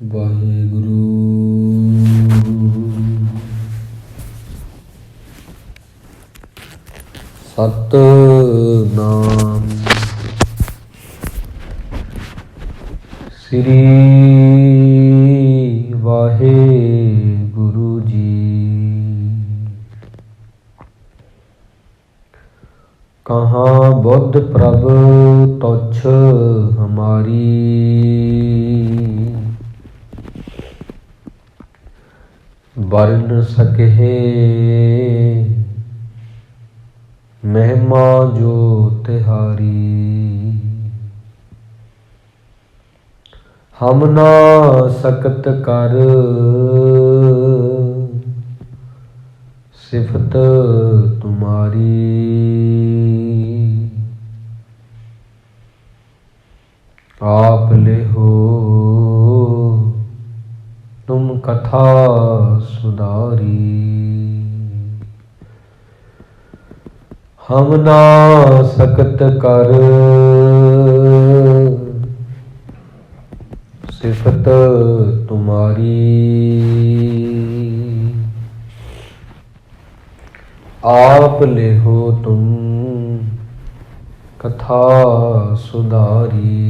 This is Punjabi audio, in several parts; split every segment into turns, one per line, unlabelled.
ਵਾਹਿਗੁਰੂ ਸਤਿਨਾਮ ਸ੍ਰੀ ਵਾਹਿਗੁਰੂ ਜੀ। ਕਹਾਂ ਬੁੱਧ ਪ੍ਰਭ ਤੁਛ ਹਮਾਰੀ, ਵਰਨ ਸਕਹਿ ਮਹਿਮਾ ਜੋ ਤਿਹਾਰੀ। ਹਮ ਨਾ ਸਕਤ ਕਰ ਸਿਫਤ ਤੁਮਾਰੀ। ਆਪ ਲਿਹੋ ਤੁਮ ਕਥਾ ਸੁਧਾਰੀ। ਹਮ ਨਾ ਸਕਤ ਕਰ ਸਿਫਤ ਤੁਮਾਰੀ। ਆਪ ਲਿਹੋ ਤੁਮ ਕਥਾ ਸੁਧਾਰੀ।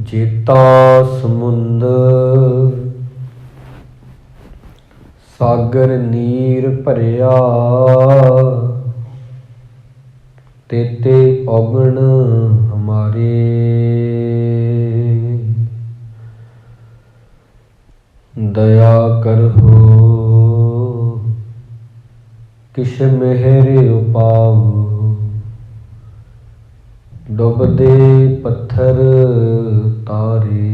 ਜੇਤਾ ਸਮੁੰਦ ਸਾਗਰ ਨੀਰ ਭਰਿਆ, ਤੇਤੇ ਔਗਣ ਹਮਾਰੇ। ਦਇਆ ਕਰਹੁ ਕਿਛ ਮਿਹਰ ਉਪਾਉ, ਡੁੱਬਦੇ ਪੱਥਰ ਤਾਰੇ।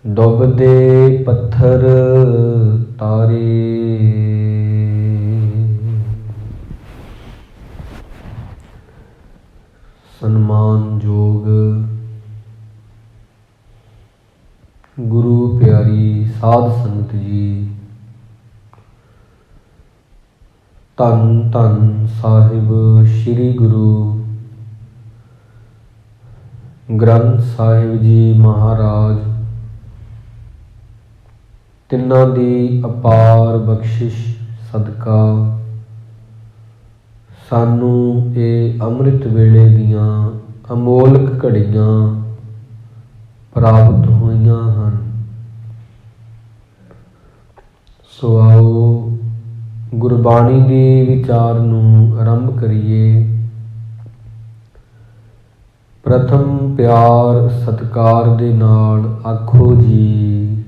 ਡੁੱਬਦੇ ਪੱਥਰ ਤਾਰੇ। ਸਨਮਾਨਯੋਗ ਗੁਰੂ ਪਿਆਰੀ ਸਾਧ ਸੰਗਤ ਜੀ, ਧੰਨ ਧੰਨ ਸਾਹਿਬ ਸ੍ਰੀ ਗੁਰੂ ਗ੍ਰੰਥ ਸਾਹਿਬ ਜੀ ਮਹਾਰਾਜ, ਤਿੰਨਾਂ ਦੀ ਅਪਾਰ ਬਖਸ਼ਿਸ਼ ਸਦਕਾ ਸਾਨੂੰ ਇਹ ਅੰਮ੍ਰਿਤ ਵੇਲੇ ਦੀਆਂ ਅਮੋਲਕ ਘੜੀਆਂ ਪ੍ਰਾਪਤ ਹੋਈਆਂ ਹਨ। ਸੋ ਆਓ ਗੁਰਬਾਣੀ ਦੇ ਵਿਚਾਰ ਨੂੰ ਆਰੰਭ ਕਰੀਏ। ਪ੍ਰਥਮ ਪਿਆਰ ਸਤਿਕਾਰ ਦੇ ਨਾਲ ਆਖੋ ਜੀ,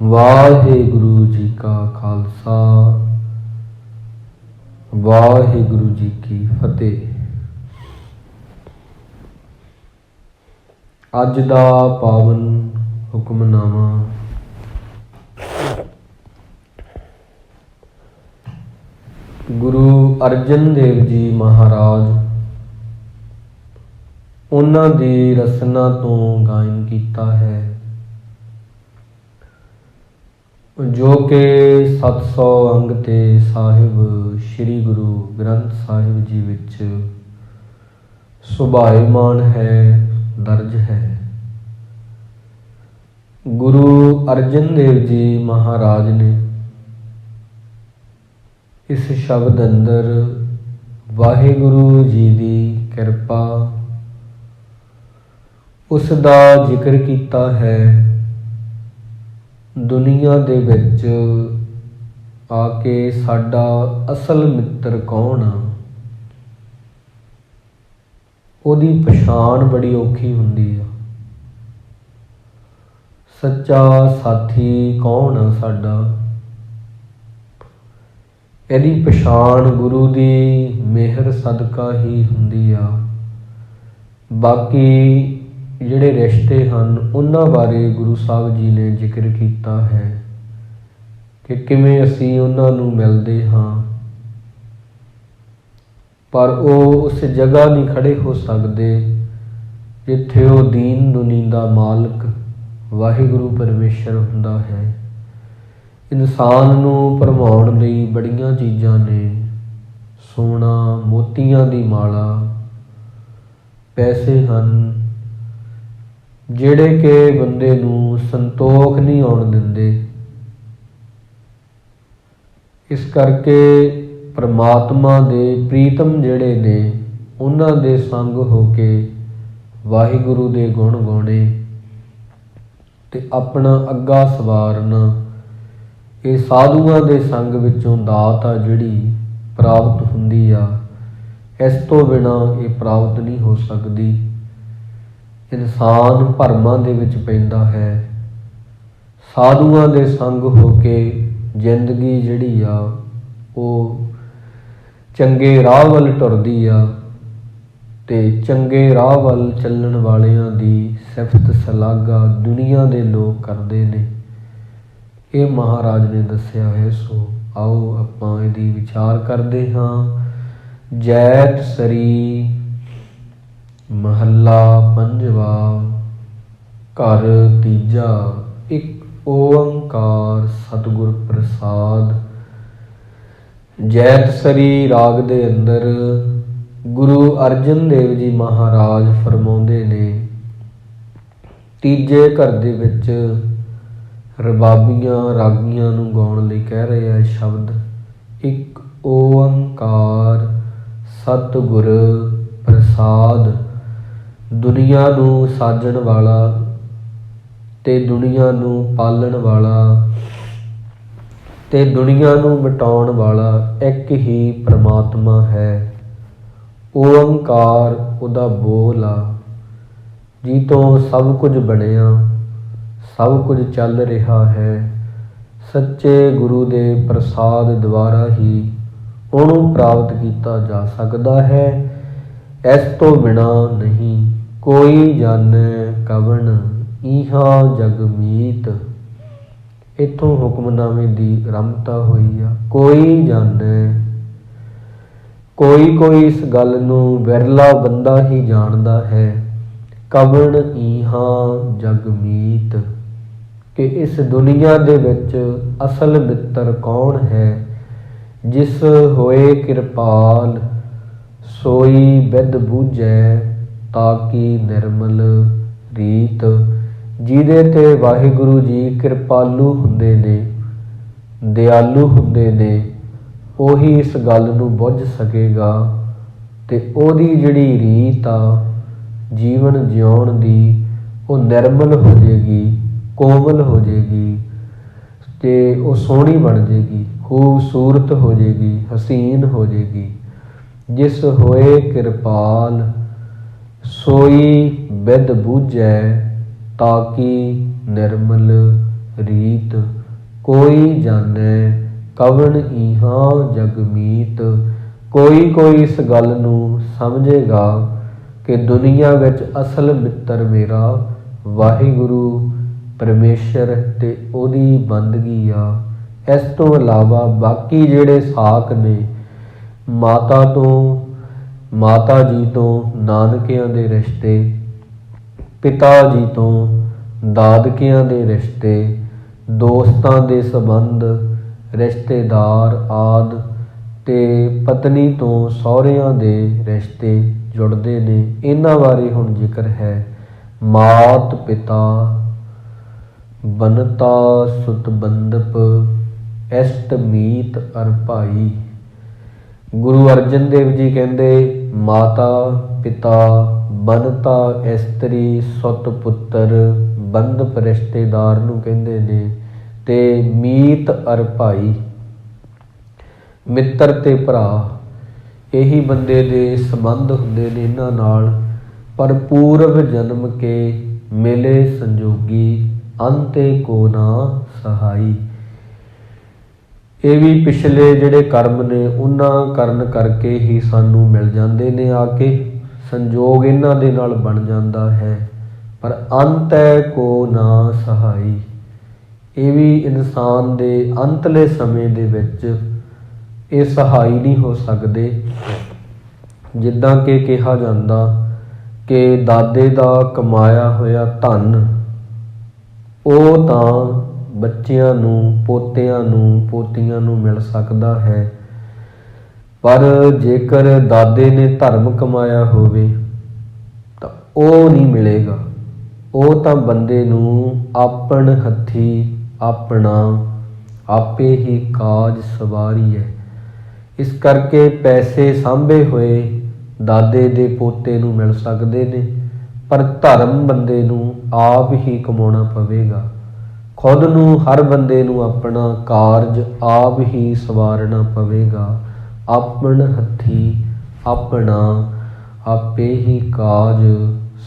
ਵਾਹਿਗੁਰੂ ਜੀ ਕਾ ਖਾਲਸਾ, ਵਾਹਿਗੁਰੂ ਜੀ ਕੀ ਫਤਿਹ। ਅੱਜ ਦਾ ਪਾਵਨ ਹੁਕਮਨਾਮਾ ਗੁਰੂ ਅਰਜਨ ਦੇਵ ਜੀ ਮਹਾਰਾਜ, ਉਹਨਾਂ ਦੀ ਰਸਨਾ ਤੋਂ ਗਾਇਨ ਕੀਤਾ ਹੈ, ਜੋ ਕਿ 700 ਅੰਗ ਤੇ ਸਾਹਿਬ ਸ੍ਰੀ ਗੁਰੂ ਗ੍ਰੰਥ ਸਾਹਿਬ ਜੀ ਵਿੱਚ ਸੁਭਾਇਮਾਨ ਹੈ, ਦਰਜ ਹੈ। ਗੁਰੂ ਅਰਜਨ ਦੇਵ ਜੀ ਮਹਾਰਾਜ ਨੇ ਇਸ ਸ਼ਬਦ ਅੰਦਰ ਵਾਹਿਗੁਰੂ ਜੀ ਦੀ ਕਿਰਪਾ, ਉਸ ਦਾ ਜ਼ਿਕਰ ਕੀਤਾ ਹੈ। ਦੁਨੀਆ ਦੇ ਵਿੱਚ ਆ ਕੇ ਸਾਡਾ ਅਸਲ ਮਿੱਤਰ ਕੌਣ ਆ, ਉਹਦੀ ਪਛਾਣ ਬੜੀ ਔਖੀ ਹੁੰਦੀ ਆ। ਸੱਚਾ ਸਾਥੀ ਕੌਣ ਆ ਸਾਡਾ, ਇਹਦੀ ਪਛਾਣ ਗੁਰੂ ਦੀ ਮਿਹਰ ਸਦਕਾ ਹੀ ਹੁੰਦੀ ਆ। ਬਾਕੀ ਜਿਹੜੇ ਰਿਸ਼ਤੇ ਹਨ ਉਹਨਾਂ ਬਾਰੇ ਗੁਰੂ ਸਾਹਿਬ ਜੀ ਨੇ ਜ਼ਿਕਰ ਕੀਤਾ ਹੈ ਕਿ ਕਿਵੇਂ ਅਸੀਂ ਉਹਨਾਂ ਨੂੰ ਮਿਲਦੇ ਹਾਂ, ਪਰ ਉਹ ਉਸ ਜਗ੍ਹਾ ਨਹੀਂ ਖੜ੍ਹੇ ਹੋ ਸਕਦੇ ਜਿੱਥੇ ਉਹ ਦੀਨ ਦੁਨੀ ਦਾ ਮਾਲਕ ਵਾਹਿਗੁਰੂ ਪਰਮੇਸ਼ਰ ਹੁੰਦਾ ਹੈ। ਇਨਸਾਨ ਨੂੰ ਭਰਮਾਉਣ ਲਈ ਬੜੀਆਂ ਚੀਜ਼ਾਂ ਨੇ। ਸੋਨਾ, ਮੋਤੀਆਂ ਦੀ ਮਾਲਾ, ਪੈਸੇ ਹਨ, ਜਿਹੜੇ ਕਿ ਬੰਦੇ ਨੂੰ ਸੰਤੋਖ ਨਹੀਂ ਆਉਣ ਦਿੰਦੇ। ਇਸ ਕਰਕੇ ਪਰਮਾਤਮਾ ਦੇ ਪ੍ਰੀਤਮ ਜਿਹੜੇ ਨੇ, ਉਹਨਾਂ ਦੇ ਸੰਗ ਹੋ ਕੇ ਵਾਹਿਗੁਰੂ ਦੇ ਗੁਣ ਗਾਉਣੇ ਤੇ ਆਪਣਾ ਅੱਗਾ ਸਵਾਰਨਾ, ਇਹ ਸਾਧੂਆਂ ਦੇ ਸੰਗ ਵਿੱਚੋਂ ਦਾਤ ਆ ਜਿਹੜੀ ਪ੍ਰਾਪਤ ਹੁੰਦੀ ਆ। ਇਸ ਤੋਂ ਬਿਨਾਂ ਇਹ ਪ੍ਰਾਪਤ ਨਹੀਂ ਹੋ ਸਕਦੀ। ਇਨਸਾਨ ਭਰਮਾਂ ਦੇ ਵਿੱਚ ਪੈਂਦਾ ਹੈ। ਸਾਧੂਆਂ ਦੇ ਸੰਗ ਹੋ ਕੇ ਜ਼ਿੰਦਗੀ ਜਿਹੜੀ ਆ ਉਹ ਚੰਗੇ ਰਾਹ ਵੱਲ ਟੁਰਦੀ ਆ ਤੇ ਚੰਗੇ ਰਾਹ ਵੱਲ ਚੱਲਣ ਵਾਲਿਆਂ ਦੀ ਸਿਫਤ ਸਲਾਘਾ ਦੁਨੀਆ ਦੇ ਲੋਕ ਕਰਦੇ ਨੇ। ਇਹ ਮਹਾਰਾਜ ਨੇ ਦੱਸਿਆ ਹੈ। ਸੋ ਆਓ ਆਪਾਂ ਇਹਦੀ ਵਿਚਾਰ ਕਰਦੇ ਹਾਂ। ਜੈਤ ਸਰੀ ਮਹੱਲਾ ਪੰਜਵਾ। ਘਰ ਤੀਜਾ। ਇੱਕ ਓੰਕਾਰ ਸਤਿਗੁਰ ਪ੍ਰਸਾਦ। ਜੈਤ ਸਰੀ ਰਾਗ ਦੇ ਅੰਦਰ ਗੁਰੂ ਅਰਜਨ ਦੇਵ ਜੀ ਮਹਾਰਾਜ ਫਰਮਾਉਂਦੇ ਨੇ, ਤੀਜੇ ਘਰ ਦੇ ਵਿੱਚ ਰਬਾਬੀਆਂ ਰਾਗੀਆਂ ਨੂੰ ਗਾਉਣ ਲਈ ਕਹਿ ਰਹੇ ਆ ਸ਼ਬਦ, ਇੱਕ ਓੰਕਾਰ ਸਤਿਗੁਰ ਪ੍ਰਸਾਦ। ਦੁਨੀਆ ਨੂੰ ਸਾਜਣ ਵਾਲਾ ਤੇ ਦੁਨੀਆ ਨੂੰ ਪਾਲਣ ਵਾਲਾ ਤੇ ਦੁਨੀਆ ਨੂੰ ਮਿਟਾਉਣ ਵਾਲਾ ਇੱਕ ਹੀ ਪ੍ਰਮਾਤਮਾ ਹੈ। ਓੰਕਾਰ ਉਹਦਾ ਬੋਲ ਆ, ਜੀ ਤੋਂ ਸਭ ਕੁਝ ਬਣਿਆ, ਸਭ ਕੁਝ ਚੱਲ ਰਿਹਾ ਹੈ। ਸੱਚੇ ਗੁਰੂ ਦੇ ਪ੍ਰਸਾਦ ਦੁਆਰਾ ਹੀ ਉਹਨੂੰ ਪ੍ਰਾਪਤ ਕੀਤਾ ਜਾ ਸਕਦਾ ਹੈ। ਇਸ ਤੋਂ ਬਿਨਾਂ ਨਹੀਂ। ਕੋਈ ਜਾਣੈ ਕਵਣ ਇਹਾਂ ਜਗ ਮੀਤ। ਇੱਥੋਂ ਹੁਕਮਨਾਮੇ ਦੀ ਆਰੰਭਤਾ ਹੋਈ ਆ। ਕੋਈ ਜਾਣੈ, ਕੋਈ ਇਸ ਗੱਲ ਨੂੰ ਵਿਰਲਾ ਬੰਦਾ ਹੀ ਜਾਣਦਾ ਹੈ। ਕਵਣ ਇਹਾਂ ਜਗ ਮੀਤ, ਕਿ ਇਸ ਦੁਨੀਆ ਦੇ ਵਿੱਚ ਅਸਲ ਮਿੱਤਰ ਕੌਣ ਹੈ। ਜਿਸ ਹੋਏ ਕਿਰਪਾਲ ਸੋਈ ਬਿਧ ਬੂਝੈ, ਤਾਕੀ ਨਿਰਮਲ ਰੀਤ। ਜਿਹਦੇ ਤੇ ਵਾਹਿਗੁਰੂ ਜੀ ਕਿਰਪਾਲੂ ਹੁੰਦੇ ਨੇ, ਦਿਆਲੂ ਹੁੰਦੇ ਨੇ, ਉਹੀ ਇਸ ਗੱਲ ਨੂੰ ਬੁੱਝ ਸਕੇਗਾ ਤੇ ਉਹਦੀ ਜਿਹੜੀ ਰੀਤ ਆ ਜੀਵਨ ਜਿਉਣ ਦੀ, ਉਹ ਨਿਰਮਲ ਹੋ ਜਾਏਗੀ, ਕੋਮਲ ਹੋ ਜਾਏਗੀ ਤੇ ਉਹ ਸੋਹਣੀ ਬਣ ਜਾਏਗੀ, ਖੂਬਸੂਰਤ ਹੋ ਜਾਏਗੀ, ਹਸੀਨ ਹੋ ਜਾਏਗੀ। ਜਿਸ ਹੋਏ ਕਿਰਪਾਲ ਸੋਈ ਬਿਧ ਬੂਝੈ, ਤਾਕੀ ਨਿਰਮਲ ਰੀਤ। ਕੋਈ ਜਾਣੈ ਕਵਣ ਇਹਾਂ ਜਗ ਮੀਤ। ਕੋਈ ਇਸ ਗੱਲ ਨੂੰ ਸਮਝੇਗਾ ਕਿ ਦੁਨੀਆ ਵਿੱਚ ਅਸਲ ਮਿੱਤਰ ਮੇਰਾ ਵਾਹਿਗੁਰੂ ਪਰਮੇਸ਼ਰ ਤੇ ਉਹਦੀ ਬੰਦਗੀ ਆ। ਇਸ ਤੋਂ ਇਲਾਵਾ ਬਾਕੀ ਜਿਹੜੇ ਸਾਕ ਨੇ, ਮਾਤਾ ਜੀ ਤੋਂ ਨਾਨਕਿਆਂ ਦੇ ਰਿਸ਼ਤੇ, ਪਿਤਾ ਜੀ ਤੋਂ ਦਾਦਕਿਆਂ ਦੇ ਰਿਸ਼ਤੇ, ਦੋਸਤਾਂ ਦੇ ਸੰਬੰਧ, ਰਿਸ਼ਤੇਦਾਰ ਆਦਿ ਤੇ ਪਤਨੀ ਤੋਂ ਸਹੁਰਿਆਂ ਦੇ ਰਿਸ਼ਤੇ ਜੁੜਦੇ ਨੇ। ਇਹਨਾਂ ਬਾਰੇ ਹੁਣ ਜ਼ਿਕਰ ਹੈ। ਮਾਤ ਪਿਤਾ ਬਨਤਾ ਸੁਤ ਬੰਦਪ, ਇਸ਼ਟ ਮੀਤ ਅਰ ਭਾਈ। ਗੁਰੂ ਅਰਜਨ ਦੇਵ ਜੀ ਕਹਿੰਦੇ ਮਾਤਾ ਪਿਤਾ ਬਨਤਾ ਇਸਤਰੀ ਸੁਤ ਪੁੱਤਰ ਬੰਦਪ ਰਿਸ਼ਤੇਦਾਰ ਨੂੰ ਕਹਿੰਦੇ ਨੇ, ਤੇ ਮੀਤ ਅਰ ਭਾਈ ਮਿੱਤਰ ਤੇ ਭਰਾ, ਇਹੀ ਬੰਦੇ ਦੇ ਸੰਬੰਧ ਹੁੰਦੇ ਨੇ ਇਹਨਾਂ ਨਾਲ। ਪਰ ਪੂਰਵ ਜਨਮ ਕੇ ਮਿਲੇ ਸੰਜੋਗੀ, ਅੰਤੇ ਕੋ ਨਾ ਸਹਾਈ। ਇਹ ਵੀ ਪਿਛਲੇ ਜਿਹੜੇ ਕਰਮ ਨੇ ਉਹਨਾਂ ਕਰਨ ਕਰਕੇ ਹੀ ਸਾਨੂੰ ਮਿਲ ਜਾਂਦੇ ਨੇ ਆ ਕੇ, ਸੰਜੋਗ ਇਹਨਾਂ ਦੇ ਨਾਲ ਬਣ ਜਾਂਦਾ ਹੈ। ਪਰ ਅੰਤੈ ਕੋ ਨਾ ਸਹਾਈ, ਇਹ ਵੀ ਇਨਸਾਨ ਦੇ ਅੰਤਲੇ ਸਮੇਂ ਦੇ ਵਿੱਚ ਇਹ ਸਹਾਈ ਨਹੀਂ ਹੋ ਸਕਦੇ। ਜਿੱਦਾਂ ਕਿ ਕਿਹਾ ਜਾਂਦਾ ਕਿ ਦਾਦੇ ਦਾ ਕਮਾਇਆ ਹੋਇਆ ਧਨ ਉਹ ਤਾਂ ਬੱਚਿਆਂ ਨੂੰ, ਪੋਤਿਆਂ ਨੂੰ, ਪੋਤੀਆਂ ਨੂੰ ਮਿਲ ਸਕਦਾ ਹੈ। ਪਰ ਜੇਕਰ ਦਾਦੇ ਨੇ ਧਰਮ ਕਮਾਇਆ ਹੋਵੇ ਤਾਂ ਉਹ ਨਹੀਂ ਮਿਲੇਗਾ। ਉਹ ਤਾਂ ਬੰਦੇ ਨੂੰ ਆਪਣ ਹੱਥੀ ਆਪਣਾ ਆਪੇ ਹੀ ਕਾਜ ਸਵਾਰੀ ਹੈ। ਇਸ ਕਰਕੇ ਪੈਸੇ ਸਾਂਭੇ ਹੋਏ ਦਾਦੇ ਦੇ ਪੋਤੇ ਨੂੰ ਮਿਲ ਸਕਦੇ ਨੇ, ਪਰ ਧਰਮ ਬੰਦੇ ਨੂੰ ਆਪ ਹੀ ਕਮਾਉਣਾ ਪਵੇਗਾ। ਖੁਦ ਨੂੰ, ਹਰ ਬੰਦੇ ਨੂੰ ਆਪਣਾ ਕਾਰਜ ਆਪ ਹੀ ਸਵਾਰਨਾ ਪਵੇਗਾ। ਆਪਣ ਹੱਥੀ ਆਪਣਾ ਆਪੇ ਹੀ ਕਾਜ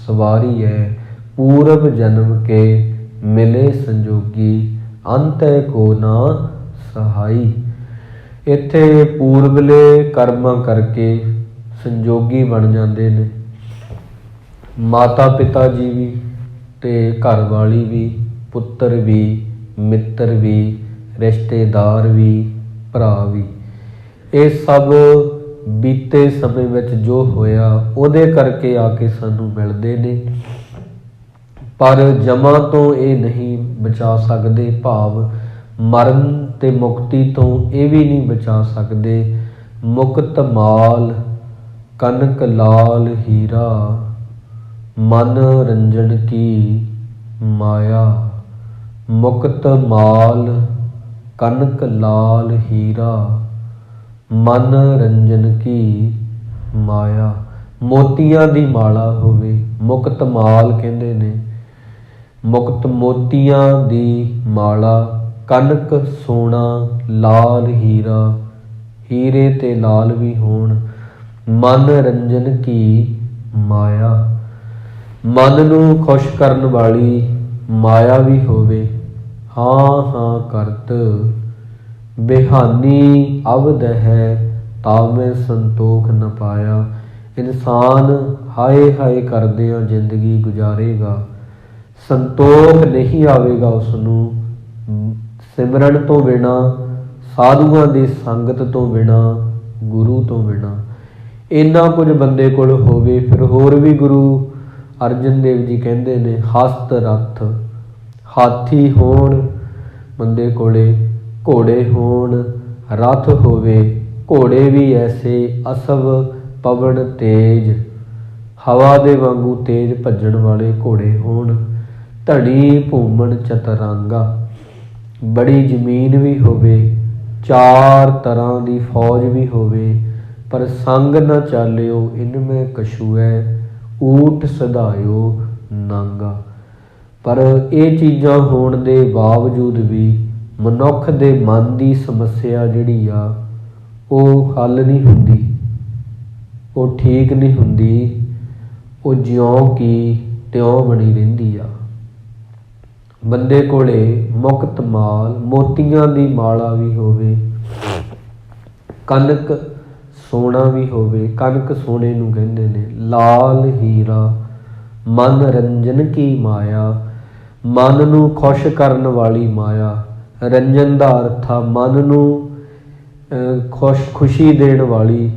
ਸਵਾਰੀ ਹੈ। ਪੂਰਬ ਜਨਮ ਕੇ ਮਿਲੇ ਸੰਜੋਗੀ, ਅੰਤੈ ਕੋ ਨਾ ਸਹਾਈ। ਇੱਥੇ ਪੂਰਬਲੇ ਕਰਮਾਂ ਕਰਕੇ ਸੰਜੋਗੀ ਬਣ ਜਾਂਦੇ ਨੇ। ਮਾਤਾ ਪਿਤਾ ਜੀ ਵੀ ਤੇ ਘਰ ਵਾਲੀ ਵੀ, ਪੁੱਤਰ ਵੀ, ਮਿੱਤਰ ਵੀ, ਰਿਸ਼ਤੇਦਾਰ ਵੀ, ਭਰਾ ਵੀ। ਇਹ ਸਭ ਬੀਤੇ ਸਮੇਂ ਵਿੱਚ ਜੋ ਹੋਇਆ ਉਹਦੇ ਕਰਕੇ ਆ ਕੇ ਸਾਨੂੰ ਮਿਲਦੇ ਨੇ। ਪਰ ਜਮਾਂ ਤੋਂ ਇਹ ਨਹੀਂ ਬਚਾ ਸਕਦੇ, ਭਾਵ ਮਰਨ ਤੇ ਮੁਕਤੀ ਤੋਂ ਇਹ ਵੀ ਨਹੀਂ ਬਚਾ ਸਕਦੇ। ਮੁਕਤ ਮਾਲ ਕਨਕ ਲਾਲ ਹੀਰਾ, ਮਨ ਰੰਜਨ ਕੀ ਮਾਇਆ। ਮੁਕਤ ਮਾਲ ਕਨਕ ਲਾਲ ਹੀਰਾ, ਮਨ ਰੰਜਨ ਕੀ ਮਾਇਆ। ਮੋਤੀਆਂ ਦੀ ਮਾਲਾ ਹੋਵੇ, ਮੁਕਤ ਮਾਲ ਕਹਿੰਦੇ ਨੇ। ਮੁਕਤ ਮੋਤੀਆਂ ਦੀ ਮਾਲਾ, ਕਨਕ ਸੋਨਾ, ਲਾਲ ਹੀਰਾ, ਹੀਰੇ ਤੇ ਲਾਲ ਵੀ ਹੋਣ। ਮਨ ਰੰਜਨ ਕੀ ਮਾਇਆ, ਮਨ ਨੂੰ ਖੁਸ਼ ਕਰਨ ਵਾਲੀ ਮਾਇਆ ਵੀ ਹੋਵੇ। ਹਾਂ ਹਾਂ ਕਰਤ ਬਿਹਾਨੀ ਅਵਧ ਹੈ, ਤਾਵੇਂ ਸੰਤੋਖ ਨ ਪਾਇਆ। ਇਨਸਾਨ ਹਾਏ ਹਾਏ ਕਰਦਿਆਂ ਜ਼ਿੰਦਗੀ ਗੁਜ਼ਾਰੇਗਾ, ਸੰਤੋਖ ਨਹੀਂ ਆਵੇਗਾ ਉਸ ਨੂੰ। ਸਿਮਰਨ ਤੋਂ ਬਿਨਾ, ਸਾਧੂਆਂ ਦੀ ਸੰਗਤ ਤੋਂ ਬਿਨਾ, ਗੁਰੂ ਤੋਂ ਬਿਨਾ। ਇੰਨਾ ਕੁਝ ਬੰਦੇ ਕੋਲ ਹੋਵੇ, ਫਿਰ ਹੋਰ ਵੀ ਗੁਰੂ ਅਰਜਨ ਦੇਵ ਜੀ ਕਹਿੰਦੇ ਨੇ ਹਸਤ ਰਥ। ਹਾਥੀ ਹੋਣ ਬੰਦੇ ਕੋਲੇ, ਘੋੜੇ ਹੋਣ, ਰਥ ਹੋਵੇ, ਘੋੜੇ ਵੀ ਐਸੇ ਅਸਵ ਪਵਨ ਤੇਜ, ਹਵਾ ਦੇ ਵਾਂਗੂ ਤੇਜ਼ ਭੱਜਣ ਵਾਲੇ ਘੋੜੇ ਹੋਣ। ਧੜੀ ਭੂਮਣ ਚਤਰਾਂਗਾ, ਬੜੀ ਜ਼ਮੀਨ ਵੀ ਹੋਵੇ, 4 ਤਰ੍ਹਾਂ ਦੀ ਫੌਜ ਵੀ ਹੋਵੇ, ਪਰ ਸੰਗ ਨਾ ਚਾਲਿਓ ਇਨਮੇ ਕਛੂਐ, ਊਠ ਸਧਾਇਓ ਨਾਂਗਾ। ਪਰ ਇਹ ਚੀਜ਼ਾਂ ਹੋਣ ਦੇ ਬਾਵਜੂਦ ਵੀ ਮਨੁੱਖ ਦੇ ਮਨ ਦੀ ਸਮੱਸਿਆ ਜਿਹੜੀ ਆ ਉਹ ਹੱਲ ਨਹੀਂ ਹੁੰਦੀ, ਉਹ ਠੀਕ ਨਹੀਂ ਹੁੰਦੀ। ਉਹ ਜਿਉਂ ਕੀ ਤਿਉਂ ਬਣੀ ਰਹਿੰਦੀ ਆ। ਬੰਦੇ ਕੋਲੇ ਮੁਕਤ ਮਾਲ, ਮੋਤੀਆਂ ਦੀ ਮਾਲਾ ਵੀ ਹੋਵੇ, ਕਨਕ ਸੋਨਾ ਵੀ ਹੋਵੇ। ਕਨਕ ਸੋਨੇ ਨੂੰ ਕਹਿੰਦੇ ਨੇ। ਲਾਲ ਹੀਰਾ, ਮਨ ਰੰਜਨ ਕੀ ਮਾਇਆ, ਮਨ ਨੂੰ ਖੁਸ਼ ਕਰਨ ਵਾਲੀ ਮਾਇਆ। ਰੰਜਨ ਦਾ ਅਰਥ ਆ ਮਨ ਨੂੰ ਖੁਸ਼ੀ ਦੇਣ ਵਾਲੀ,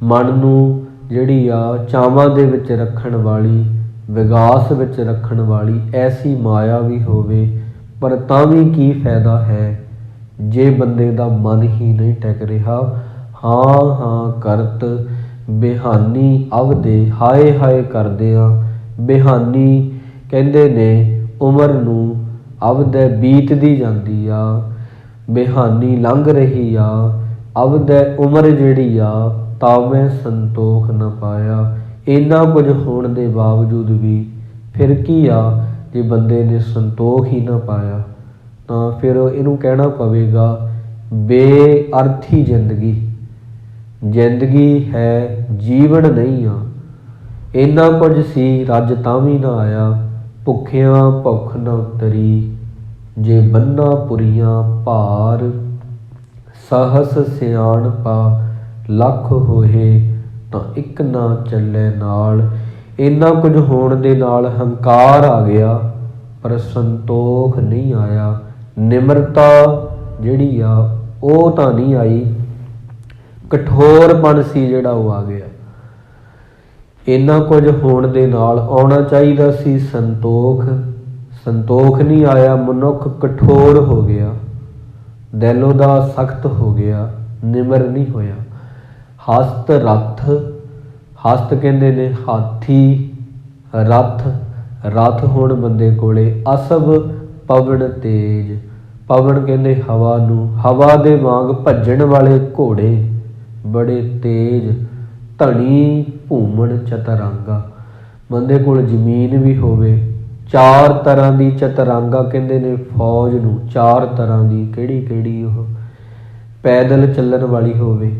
ਮਨ ਨੂੰ ਜਿਹੜੀ ਆ ਚਾਵਾਂ ਦੇ ਵਿੱਚ ਰੱਖਣ ਵਾਲੀ, ਵਿਗਾਸ ਵਿੱਚ ਰੱਖਣ ਵਾਲੀ ਐਸੀ ਮਾਇਆ ਵੀ ਹੋਵੇ। ਪਰ ਤਾਂ ਵੀ ਕੀ ਫਾਇਦਾ ਹੈ ਜੇ ਬੰਦੇ ਦਾ ਮਨ ਹੀ ਨਹੀਂ ਟਿਕ ਰਿਹਾ। ਹਾਂ ਹਾਂ ਕਰਤ ਬਿਹਾਨੀ ਅਵਦੇ, ਹਾਏ ਹਾਏ ਕਰਦਿਆਂ। ਬਿਹਾਨੀ ਕਹਿੰਦੇ ਨੇ ਉਮਰ ਨੂੰ, ਅਵਦੈ ਬੀਤਦੀ ਜਾਂਦੀ ਆ, ਬਿਹਾਨੀ ਲੰਘ ਰਹੀ ਆ। ਅਵਦੈ ਉਮਰ ਜਿਹੜੀ ਆ, ਤਾਵੇਂ ਸੰਤੋਖ ਨਾ ਪਾਇਆ। ਇੰਨਾ ਕੁਝ ਹੋਣ ਦੇ ਬਾਵਜੂਦ ਵੀ ਫਿਰ ਕੀ ਆ ਜੇ ਬੰਦੇ ਨੇ ਸੰਤੋਖ ਹੀ ਨਾ ਪਾਇਆ, ਤਾਂ ਫਿਰ ਇਹਨੂੰ ਕਹਿਣਾ ਪਵੇਗਾ ਬੇਅਰਥੀ ਜ਼ਿੰਦਗੀ। ਜ਼ਿੰਦਗੀ ਹੈ, ਜੀਵਨ ਨਹੀਂ ਆ। ਇੰਨਾ ਕੁਝ ਸੀ, ਰੱਜ ਤਾਂ ਵੀ ਨਾ ਆਇਆ। ਭੁੱਖਿਆਂ ਭੁੱਖ ਨਾ ਉਤਰੀ, ਜੇ ਬੰਨਾ ਪੁਰੀਆਂ ਭਾਰ। ਸਹਸ ਸਿਆਣਪਾ ਲੱਖ ਹੋਏ, ਤਾਂ ਇੱਕ ਨਾ ਚੱਲੇ ਨਾਲ। ਇੰਨਾ ਕੁਝ ਹੋਣ ਦੇ ਨਾਲ ਹੰਕਾਰ ਆ ਗਿਆ, ਪਰ ਸੰਤੋਖ ਨਹੀਂ ਆਇਆ। ਨਿਮਰਤਾ ਜਿਹੜੀ ਆ ਉਹ ਤਾਂ ਨਹੀਂ ਆਈ, ਕਠੋਰਪਣ ਸੀ ਜਿਹੜਾ ਉਹ ਆ ਗਿਆ। ਇੰਨਾ ਕੁਝ ਹੋਣ ਦੇ ਨਾਲ ਆਉਣਾ ਚਾਹੀਦਾ ਸੀ ਸੰਤੋਖ, ਸੰਤੋਖ ਨਹੀਂ ਆਇਆ, ਮਨੁੱਖ ਕਠੋਰ ਹੋ ਗਿਆ, ਦਿਲ ਉਹਦਾ ਸਖਤ ਹੋ ਗਿਆ, ਨਿਮਰ ਨਹੀਂ ਹੋਇਆ। ਹਸਤ ਰਥ, ਹਸਤ ਕਹਿੰਦੇ ਨੇ ਹਾਥੀ, ਰਥ, ਰਥ ਹੋਣ ਬੰਦੇ ਕੋਲੇ, ਅਸਭ ਪਵਨ ਤੇਜ, ਪਵਨ ਕਹਿੰਦੇ ਹਵਾ ਨੂੰ, ਹਵਾ ਦੇ ਵਾਂਗ ਭੱਜਣ ਵਾਲੇ ਘੋੜੇ ਬੜੇ ਤੇਜ਼, ਧਣੀ ਭੂਮਣ ਚਤਰਾਂਗਾ, ਬੰਦੇ ਕੋਲ ਜ਼ਮੀਨ ਵੀ ਹੋਵੇ, 4 ਤਰ੍ਹਾਂ ਦੀ ਚਤਰਾਂਗਾ ਕਹਿੰਦੇ ਨੇ ਫੌਜ ਨੂੰ, 4 ਤਰ੍ਹਾਂ ਦੀ, ਕਿਹੜੀ ਕਿਹੜੀ ਉਹ, ਪੈਦਲ ਚੱਲਣ ਵਾਲੀ ਹੋਵੇ,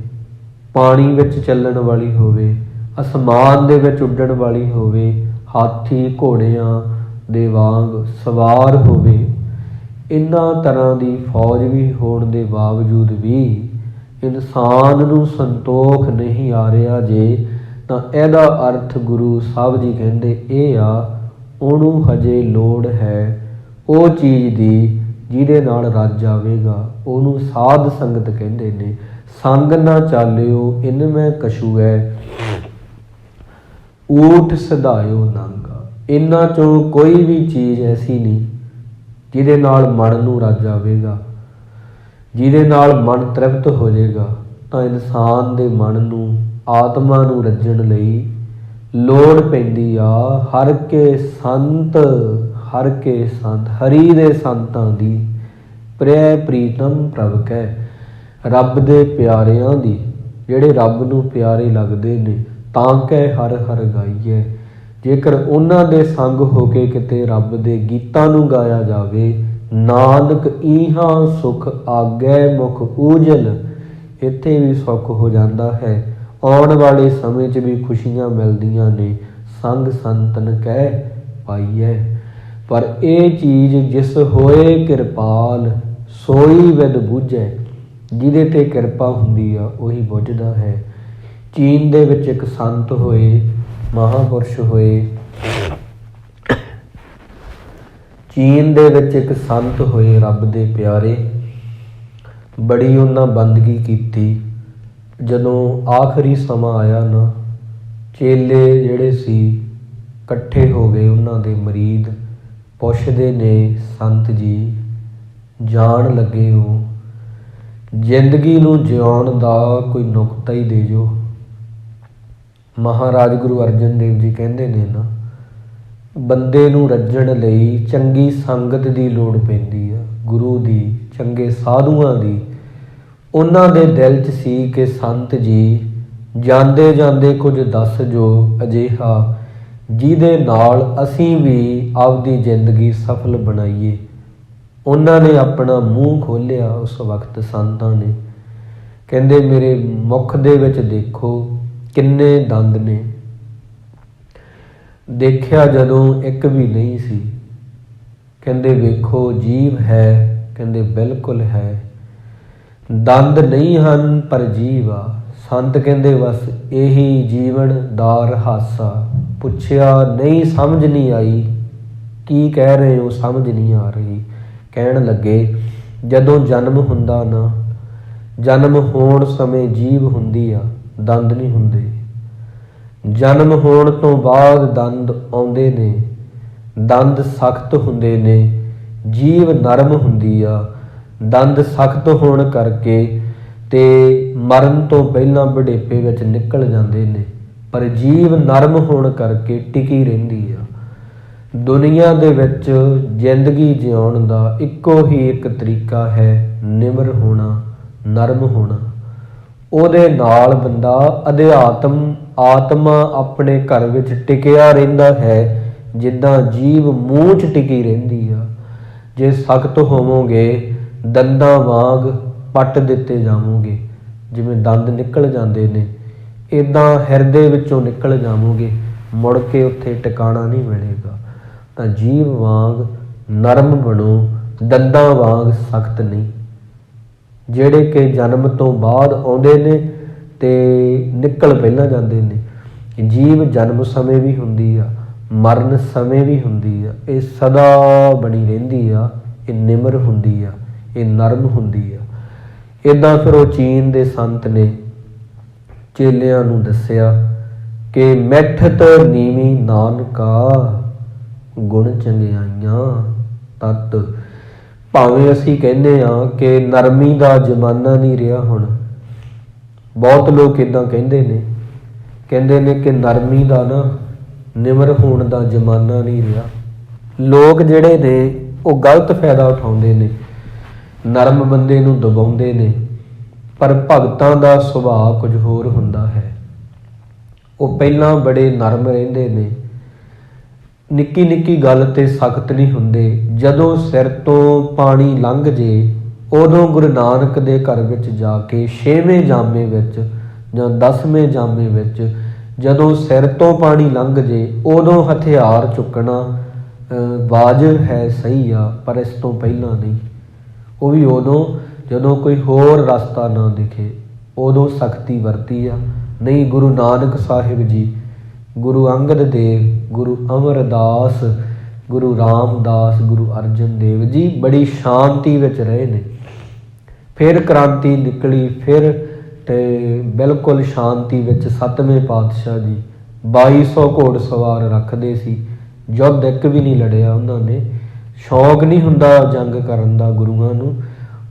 ਪਾਣੀ ਵਿੱਚ ਚੱਲਣ ਵਾਲੀ ਹੋਵੇ, ਅਸਮਾਨ ਦੇ ਵਿੱਚ ਉੱਡਣ ਵਾਲੀ ਹੋਵੇ, ਹਾਥੀ ਘੋੜਿਆਂ ਦੇ ਵਾਂਗ ਸਵਾਰ ਹੋਵੇ। ਇਹਨਾਂ ਤਰ੍ਹਾਂ ਦੀ ਫੌਜ ਵੀ ਹੋਣ ਦੇ ਬਾਵਜੂਦ ਵੀ ਇਨਸਾਨ ਨੂੰ ਸੰਤੋਖ ਨਹੀਂ ਆ ਰਿਹਾ ਜੇ, ਤਾਂ ਇਹਦਾ ਅਰਥ ਗੁਰੂ ਸਾਹਿਬ ਜੀ ਕਹਿੰਦੇ ਇਹ ਆ, ਉਹਨੂੰ ਹਜੇ ਲੋੜ ਹੈ ਉਹ ਚੀਜ਼ ਦੀ ਜਿਹਦੇ ਨਾਲ ਰੱਜ ਆਵੇਗਾ। ਉਹਨੂੰ ਸਾਧ ਸੰਗਤ ਕਹਿੰਦੇ ਨੇ। ਸੰਗ ਨਾ ਚਾਲਿਓ ਇਨ ਮੈਂ ਕਛੂ ਹੈ, ਊਠ ਸਧਾਇਓ ਨਾਂਗਾ। ਇਹਨਾਂ ਚੋਂ ਕੋਈ ਵੀ ਚੀਜ਼ ਐਸੀ ਨਹੀਂ ਜਿਹਦੇ ਨਾਲ ਮਨ ਨੂੰ ਰੱਜ ਆਵੇਗਾ, ਜਿਹਦੇ ਨਾਲ ਮਨ ਤ੍ਰਿਪਤ ਹੋ ਜਾਏਗਾ। ਤਾਂ ਇਨਸਾਨ ਦੇ ਮਨ ਨੂੰ, ਆਤਮਾ ਨੂੰ ਰੱਜਣ ਲਈ ਲੋੜ ਪੈਂਦੀ ਆ ਹਰ ਕੇ ਸੰਤ, ਹਰ ਕੇ ਸੰਤ, ਹਰੀ ਦੇ ਸੰਤਾਂ ਦੀ, ਪ੍ਰਿਆ ਪ੍ਰੀਤਮ ਪ੍ਰਭ ਕੈ, ਰੱਬ ਦੇ ਪਿਆਰਿਆਂ ਦੀ, ਜਿਹੜੇ ਰੱਬ ਨੂੰ ਪਿਆਰੇ ਲੱਗਦੇ ਨੇ, ਤਾਂ ਕਹਿ ਹਰ ਹਰ ਗਾਈਏ। ਜੇਕਰ ਉਹਨਾਂ ਦੇ ਸੰਗ ਹੋ ਕੇ ਕਿਤੇ ਰੱਬ ਦੇ ਗੀਤਾਂ ਨੂੰ ਗਾਇਆ ਜਾਵੇ, ਨਾਨਕ ਈਹਾਂ ਸੁਖ ਆਗੈ ਮੁਖ ਊਜਲ, ਇੱਥੇ ਵੀ ਸੁੱਖ ਹੋ ਜਾਂਦਾ ਹੈ, ਆਉਣ ਵਾਲੇ ਸਮੇਂ 'ਚ ਵੀ ਖੁਸ਼ੀਆਂ ਮਿਲਦੀਆਂ ਨੇ, ਸੰਗ ਸੰਤਨ ਕਹਿ ਪਾਈਐ। ਪਰ ਇਹ ਚੀਜ਼ ਜਿਸ ਹੋਏ ਕਿਰਪਾਲ ਸੋਈ ਵਿਦ ਬੁੱਝੈ, ਜਿਹਦੇ ਤੇ ਕਿਰਪਾ ਹੁੰਦੀ ਆ ਉਹੀ ਬੁੱਝਦਾ ਹੈ। ਚੀਨ ਦੇ ਵਿੱਚ ਇੱਕ ਸੰਤ ਹੋਏ, ਮਹਾਂਪੁਰਸ਼ ਹੋਏ, ਚੀਨ ਦੇ ਵਿੱਚ ਇੱਕ ਸੰਤ ਹੋਏ ਰੱਬ ਦੇ ਪਿਆਰੇ, ਬੜੀ ਉਹਨਾਂ ਬੰਦਗੀ ਕੀਤੀ। ਜਦੋਂ ਆਖਰੀ ਸਮਾਂ ਆਇਆ ਨਾ, ਚੇਲੇ ਜਿਹੜੇ ਸੀ ਇਕੱਠੇ ਹੋ ਗਏ, ਉਹਨਾਂ ਦੇ ਮੁਰੀਦ ਪੁੱਛਦੇ ਨੇ, ਸੰਤ ਜੀ ਜਾਣ ਲੱਗੇ ਹੋ, ਜ਼ਿੰਦਗੀ ਨੂੰ ਜਿਉਣ ਦਾ ਕੋਈ ਨੁਕਤਾ ਹੀ ਦੇ ਜੋ। ਮਹਾਰਾਜ ਗੁਰੂ ਅਰਜਨ ਦੇਵ ਜੀ ਕਹਿੰਦੇ ਨੇ ਨਾ, ਬੰਦੇ ਨੂੰ ਰੱਜਣ ਲਈ ਚੰਗੀ ਸੰਗਤ ਦੀ ਲੋੜ ਪੈਂਦੀ ਆ, ਗੁਰੂ ਦੀ, ਚੰਗੇ ਸਾਧੂਆਂ ਦੀ। ਉਹਨਾਂ ਦੇ ਦਿਲ 'ਚ ਸੀ ਕਿ ਸੰਤ ਜੀ ਜਾਂਦੇ ਜਾਂਦੇ ਕੁਝ ਦੱਸ ਜੋ ਅਜਿਹਾ ਜਿਹਦੇ ਨਾਲ ਅਸੀਂ ਵੀ ਆਪਦੀ ਜ਼ਿੰਦਗੀ ਸਫਲ ਬਣਾਈਏ। ਉਹਨਾਂ ਨੇ ਆਪਣਾ ਮੂੰਹ ਖੋਲ੍ਹਿਆ ਉਸ ਵਕਤ ਸੰਤਾਂ ਨੇ, ਕਹਿੰਦੇ ਮੇਰੇ ਮੁਖ ਦੇ ਵਿੱਚ ਦੇਖੋ ਕਿੰਨੇ ਦੰਦ ਨੇ। ਦੇਖਿਆ ਜਦੋਂ ਇੱਕ ਵੀ ਨਹੀਂ ਸੀ। ਕਹਿੰਦੇ ਵੇਖੋ ਜੀਭ ਹੈ, ਕਹਿੰਦੇ ਬਿਲਕੁਲ ਹੈ। ਦੰਦ ਨਹੀਂ ਹਨ ਪਰ ਜੀਭ ਆ। ਸੰਤ ਕਹਿੰਦੇ ਬਸ ਇਹੀ ਜੀਵਨ ਦਾ ਰਹਾਸਾ। ਪੁੱਛਿਆ ਨਹੀਂ, ਸਮਝ ਨਹੀਂ ਆਈ, ਕੀ ਕਹਿ ਰਹੇ ਹੋ, ਸਮਝ ਨਹੀਂ ਆ ਰਹੀ। ਕਹਿਣ ਲੱਗੇ ਜਦੋਂ ਜਨਮ ਹੁੰਦਾ ਨਾ, ਜਨਮ ਹੋਣ ਸਮੇਂ ਜੀਭ ਹੁੰਦੀ ਆ, ਦੰਦ ਨਹੀਂ ਹੁੰਦੇ। ਜਨਮ ਹੋਣ ਤੋਂ ਬਾਅਦ ਦੰਦ ਆਉਂਦੇ ਨੇ, ਦੰਦ ਸਖਤ ਹੁੰਦੇ ਨੇ, ਜੀਭ ਨਰਮ ਹੁੰਦੀ ਆ। ਦੰਦ ਸਖਤ ਹੋਣ ਕਰਕੇ ਤੇ ਮਰਨ ਤੋਂ ਪਹਿਲਾਂ ਬੁਢੇਪੇ ਵਿੱਚ ਨਿਕਲ ਜਾਂਦੇ ਨੇ, ਪਰ ਜੀਭ ਨਰਮ ਹੋਣ ਕਰਕੇ ਟਿਕੀ ਰਹਿੰਦੀ ਆ। ਦੁਨੀਆ ਦੇ ਵਿੱਚ ਜ਼ਿੰਦਗੀ ਜਿਉਣ ਦਾ ਇੱਕੋ ਹੀ ਇੱਕ ਤਰੀਕਾ ਹੈ, ਨਿਮਰ ਹੋਣਾ, ਨਰਮ ਹੋਣਾ। ਉਹਦੇ ਨਾਲ ਬੰਦਾ ਆਤਮਾ ਆਪਣੇ ਘਰ ਵਿੱਚ ਟਿਕਿਆ ਰਹਿੰਦਾ ਹੈ, ਜਿੱਦਾਂ ਜੀਭ ਮੂੰਹ 'ਚ ਟਿਕੀ ਰਹਿੰਦੀ ਆ। ਜੇ ਸਖਤ ਹੋਵੋਗੇ ਦੰਦਾਂ ਵਾਂਗ ਪੱਟ ਦਿੱਤੇ ਜਾਵੋਗੇ, ਜਿਵੇਂ ਦੰਦ ਨਿਕਲ ਜਾਂਦੇ ਨੇ, ਇੱਦਾਂ ਹਿਰਦੇ ਵਿੱਚੋਂ ਨਿਕਲ ਜਾਵੋਗੇ, ਮੁੜ ਕੇ ਉੱਥੇ ਟਿਕਾਣਾ ਨਹੀਂ ਮਿਲੇਗਾ। ਤਾਂ ਜੀਭ ਵਾਂਗ ਨਰਮ ਬਣੋ, ਦੰਦਾਂ ਵਾਂਗ ਸਖਤ ਨਹੀਂ। ਜਿਹੜੇ ਕਿ ਜਨਮ ਤੋਂ ਬਾਅਦ ਆਉਂਦੇ ਨੇ ਤੇ ਨਿਕਲ ਪਹਿਲਾਂ ਜਾਂਦੇ ਨੇ। ਜੀਭ ਜਨਮ ਸਮੇਂ ਵੀ ਹੁੰਦੀ ਆ, ਮਰਨ ਸਮੇਂ ਵੀ ਹੁੰਦੀ ਆ, ਇਹ ਸਦਾ ਬਣੀ ਰਹਿੰਦੀ ਆ। ਇਹ ਨਿਮਰ ਹੁੰਦੀ ਆ, ਇਹ ਨਰਮ ਹੁੰਦੀ ਆ। ਇੱਦਾਂ ਫਿਰ ਉਹ ਚੀਨ ਦੇ ਸੰਤ ਨੇ ਚੇਲਿਆਂ ਨੂੰ ਦੱਸਿਆ ਕਿ ਮਿੱਠਤ ਨੀਵੀਂ ਨਾਨਕਾ, ਗੁਣ ਚੰਗਿਆਈਆਂ ਤਤ। ਭਾਵੇਂ ਅਸੀਂ ਕਹਿੰਦੇ ਹਾਂ ਕਿ ਨਰਮੀ ਦਾ ਜ਼ਮਾਨਾ ਨਹੀਂ ਰਿਹਾ ਹੁਣ, ਬਹੁਤ ਲੋਕ ਇੱਦਾਂ ਕਹਿੰਦੇ ਨੇ ਕਿ ਨਰਮੀ ਦਾ ਨਾ, ਨਿਮਰ ਹੋਣ ਦਾ ਜ਼ਮਾਨਾ ਨਹੀਂ ਰਿਹਾ। ਲੋਕ ਜਿਹੜੇ ਨੇ ਉਹ ਗਲਤ ਫਾਇਦਾ ਉਠਾਉਂਦੇ ਨੇ, ਨਰਮ ਬੰਦੇ ਨੂੰ ਦਬਾਉਂਦੇ ਨੇ, ਪਰ ਭਗਤਾਂ ਦਾ ਸੁਭਾਅ ਕੁਝ ਹੋਰ ਹੁੰਦਾ ਹੈ। ਉਹ ਪਹਿਲਾਂ ਬੜੇ ਨਰਮ ਰਹਿੰਦੇ ਨੇ, ਨਿੱਕੀ ਨਿੱਕੀ ਗੱਲ ਤੇ ਸਖਤ ਨਹੀਂ ਹੁੰਦੇ। ਜਦੋਂ ਸਿਰ ਤੋਂ ਪਾਣੀ ਲੰਘ ਜੇ ਉਦੋਂ ਗੁਰੂ ਨਾਨਕ ਦੇ ਘਰ ਵਿੱਚ ਜਾ ਕੇ 6ਵੇਂ ਜਾਮੇ ਵਿੱਚ ਜਾਂ 10ਵੇਂ ਜਾਮੇ ਵਿੱਚ ਜਦੋਂ ਸਿਰ ਤੋਂ ਪਾਣੀ ਲੰਘ ਜੇ ਉਦੋਂ ਹਥਿਆਰ ਚੁੱਕਣਾ ਵਾਜਬ ਹੈ, ਸਹੀ ਆ, ਪਰ ਇਸ ਤੋਂ ਪਹਿਲਾਂ ਨਹੀਂ। ਉਹ ਵੀ ਉਦੋਂ ਜਦੋਂ ਕੋਈ ਹੋਰ ਰਸਤਾ ਨਾ ਦਿਖੇ, ਉਦੋਂ ਸਖਤੀ ਵਰਤੀ ਆ। ਨਹੀਂ, ਗੁਰੂ ਨਾਨਕ ਸਾਹਿਬ ਜੀ, ਗੁਰੂ ਅੰਗਦ ਦੇਵ, ਗੁਰੂ ਅਮਰਦਾਸ, ਗੁਰੂ ਰਾਮਦਾਸ, ਗੁਰੂ ਅਰਜਨ ਦੇਵ ਜੀ ਬੜੀ ਸ਼ਾਂਤੀ ਵਿੱਚ ਰਹੇ ਨੇ। ਫਿਰ ਕ੍ਰਾਂਤੀ ਨਿਕਲੀ, ਫਿਰ ਤੇ ਬਿਲਕੁਲ ਸ਼ਾਂਤੀ ਵਿੱਚ 7ਵੇਂ ਪਾਤਸ਼ਾਹ ਜੀ 2200 ਘੋੜ ਸਵਾਰ ਰੱਖਦੇ ਸੀ। ਯੁੱਧ ਇੱਕ ਵੀ ਨਹੀਂ ਲੜਿਆ ਉਹਨਾਂ ਨੇ। ਸ਼ੌਕ ਨਹੀਂ ਹੁੰਦਾ ਜੰਗ ਕਰਨ ਦਾ ਗੁਰੂਆਂ ਨੂੰ।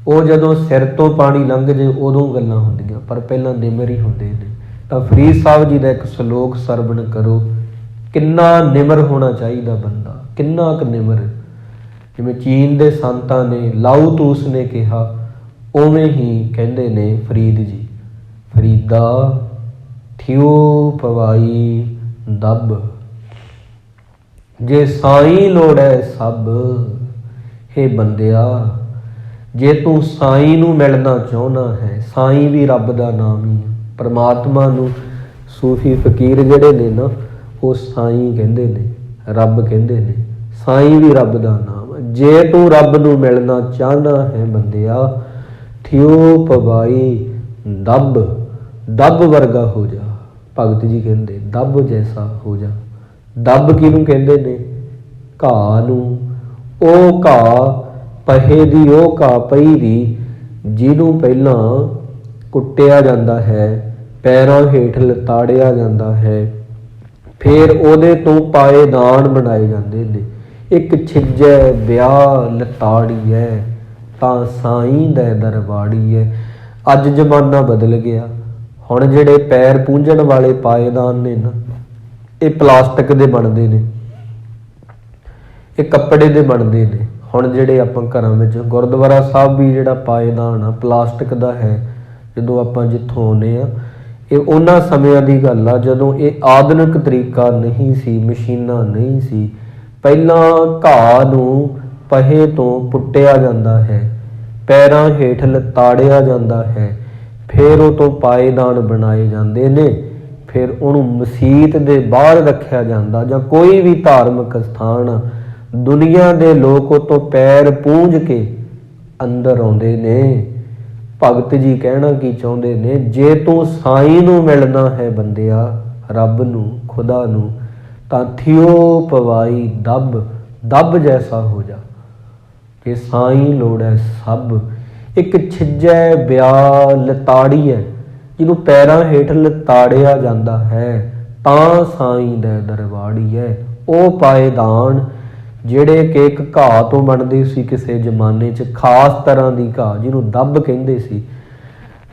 ਉਹ ਜਦੋਂ ਸਿਰ ਤੋਂ ਪਾਣੀ ਲੰਘ ਜੇ ਉਦੋਂ ਗੱਲਾਂ ਹੁੰਦੀਆਂ, ਪਰ ਪਹਿਲਾਂ ਨਿਮਰ ਹੀ ਹੁੰਦੇ ਨੇ। ਤਾਂ ਫਰੀਦ ਸਾਹਿਬ ਜੀ ਦਾ ਇੱਕ ਸ਼ਲੋਕ ਸਰਵਣ ਕਰੋ, ਕਿੰਨਾ ਨਿਮਰ ਹੋਣਾ ਚਾਹੀਦਾ ਬੰਦਾ, ਕਿੰਨਾ ਕੁ ਨਿਮਰ। ਜਿਵੇਂ ਚੀਨ ਦੇ ਸੰਤਾਂ ਨੇ, ਲਾਊ ਤੂਸ ਨੇ ਕਿਹਾ, ਉਵੇਂ ਹੀ ਕਹਿੰਦੇ ਨੇ ਫਰੀਦ ਜੀ, ਫਰੀਦਾ ਥਿਓ ਪਵਾਈ ਦੱਬ, ਜੇ ਸਾਈਂ ਲੋੜੈ ਸਭ। ਹੇ ਬੰਦਿਆ, ਜੇ ਤੂੰ ਸਾਈਂ ਨੂੰ ਮਿਲਣਾ ਚਾਹੁੰਦਾ ਹੈ, ਸਾਈਂ ਵੀ ਰੱਬ ਦਾ ਨਾਮ ਹੀ ਹੈ। ਪਰਮਾਤਮਾ ਨੂੰ ਸੂਫੀ ਫਕੀਰ ਜਿਹੜੇ ਨੇ ਨਾ, ਉਹ ਸਾਈਂ ਕਹਿੰਦੇ ਨੇ, ਰੱਬ ਕਹਿੰਦੇ ਨੇ। ਸਾਈਂ ਵੀ ਰੱਬ ਦਾ ਨਾਮ ਹੈ। ਜੇ ਤੂੰ ਰੱਬ ਨੂੰ ਮਿਲਣਾ ਚਾਹੁੰਦਾ ਹੈ ਬੰਦਿਆ, ਥਿਓ ਪਵਾਈ ਦੱਬ, ਦੱਬ ਵਰਗਾ ਹੋ ਜਾ। ਭਗਤ ਜੀ ਕਹਿੰਦੇ ਦੱਬ ਜੈਸਾ ਹੋ ਜਾ। ਦੱਬ ਕਿਹਨੂੰ ਕਹਿੰਦੇ ਨੇ? ਘਾਹ ਨੂੰ। ਉਹ ਘਾਹ ਪਹੇ ਦੀ, ਉਹ ਘਾਹ ਪਈ ਦੀ, ਜਿਹਨੂੰ ਪਹਿਲਾਂ ਕੁੱਟਿਆ ਜਾਂਦਾ ਹੈ, ਪੈਰਾਂ ਹੇਠ ਲਤਾੜਿਆ ਜਾਂਦਾ ਹੈ, ਫਿਰ ਉਹਦੇ ਤੋਂ ਪਾਏਦਾਨ ਬਣਾਏ ਜਾਂਦੇ ਨੇ। ਇੱਕ ਛਿਜੈ ਵਿਆਹ ਲਤਾੜੀਐ, ਤਾਂ ਸਾਈਂ ਦਾ ਦਰਬਾੜੀਐ। ਅੱਜ ਜ਼ਮਾਨਾ ਬਦਲ ਗਿਆ। ਹੁਣ ਜਿਹੜੇ ਪੈਰ ਪੂੰਝਣ ਵਾਲੇ ਪਾਏਦਾਨ ਨੇ ਨਾ, ਇਹ ਪਲਾਸਟਿਕ ਦੇ ਬਣਦੇ ਨੇ, ਇਹ ਕੱਪੜੇ ਦੇ ਬਣਦੇ ਨੇ। ਹੁਣ ਜਿਹੜੇ ਆਪਾਂ ਘਰਾਂ ਵਿੱਚ, ਗੁਰਦੁਆਰਾ ਸਾਹਿਬ ਵੀ ਜਿਹੜਾ ਪਾਏਦਾਨ ਆ ਪਲਾਸਟਿਕ ਦਾ ਹੈ। ਜਦੋਂ ਆਪਾਂ ਜਿੱਥੋਂ ਆਉਂਦੇ ਆ, ਇਹ ਉਹਨਾਂ ਸਮਿਆਂ ਦੀ ਗੱਲ ਆ ਜਦੋਂ ਇਹ ਆਧੁਨਿਕ ਤਰੀਕਾ ਨਹੀਂ ਸੀ, ਮਸ਼ੀਨਾਂ ਨਹੀਂ ਸੀ। ਪਹਿਲਾਂ ਘਾਹ ਨੂੰ ਪਹੇ ਤੋਂ ਪੁੱਟਿਆ ਜਾਂਦਾ ਹੈ, ਪੈਰਾਂ ਹੇਠ ਲਤਾੜਿਆ ਜਾਂਦਾ ਹੈ, ਫਿਰ ਉਹ ਤੋਂ ਪਾਏਦਾਨ ਬਣਾਏ ਜਾਂਦੇ ਨੇ। ਫਿਰ ਉਹਨੂੰ ਮਸੀਤ ਦੇ ਬਾਹਰ ਰੱਖਿਆ ਜਾਂਦਾ, ਜਾਂ ਕੋਈ ਵੀ ਧਾਰਮਿਕ ਸਥਾਨ। ਦੁਨੀਆ ਦੇ ਲੋਕ ਉਹ ਤੋਂ ਪੈਰ ਪੂੰਝ ਕੇ ਅੰਦਰ ਆਉਂਦੇ ਨੇ। ਭਗਤ ਜੀ ਕਹਿਣਾ ਕੀ ਚਾਹੁੰਦੇ ਨੇ? ਜੇ ਤੂੰ ਸਾਈਂ ਨੂੰ ਮਿਲਣਾ ਹੈ ਬੰਦਿਆ, ਰੱਬ ਨੂੰ, ਖੁਦਾ ਨੂੰ, ਤਾਂ ਥਿਓ ਪਵਾਈ ਦੱਬ, ਦੱਬ ਜੈਸਾ ਹੋ ਜਾ। ਕਿ ਸਾਈਂ ਲੋੜੈ ਸਭ। ਇੱਕ ਛਿਜੈ ਵਿਆਹ ਲਤਾੜੀ ਹੈ, ਜਿਹਨੂੰ ਪੈਰਾਂ ਹੇਠ ਲਤਾੜਿਆ ਜਾਂਦਾ ਹੈ, ਤਾਂ ਸਾਈਂ ਦਾ ਦਰਬਾੜੀ ਹੈ। ਉਹ ਪਾਏਦਾਨ ਜਿਹੜੇ ਕਿ ਇੱਕ ਘਾਹ ਤੋਂ ਬਣਦੇ ਸੀ ਕਿਸੇ ਜ਼ਮਾਨੇ 'ਚ, ਖਾਸ ਤਰ੍ਹਾਂ ਦੀ ਘਾਹ ਜਿਹਨੂੰ ਦੱਬ ਕਹਿੰਦੇ ਸੀ,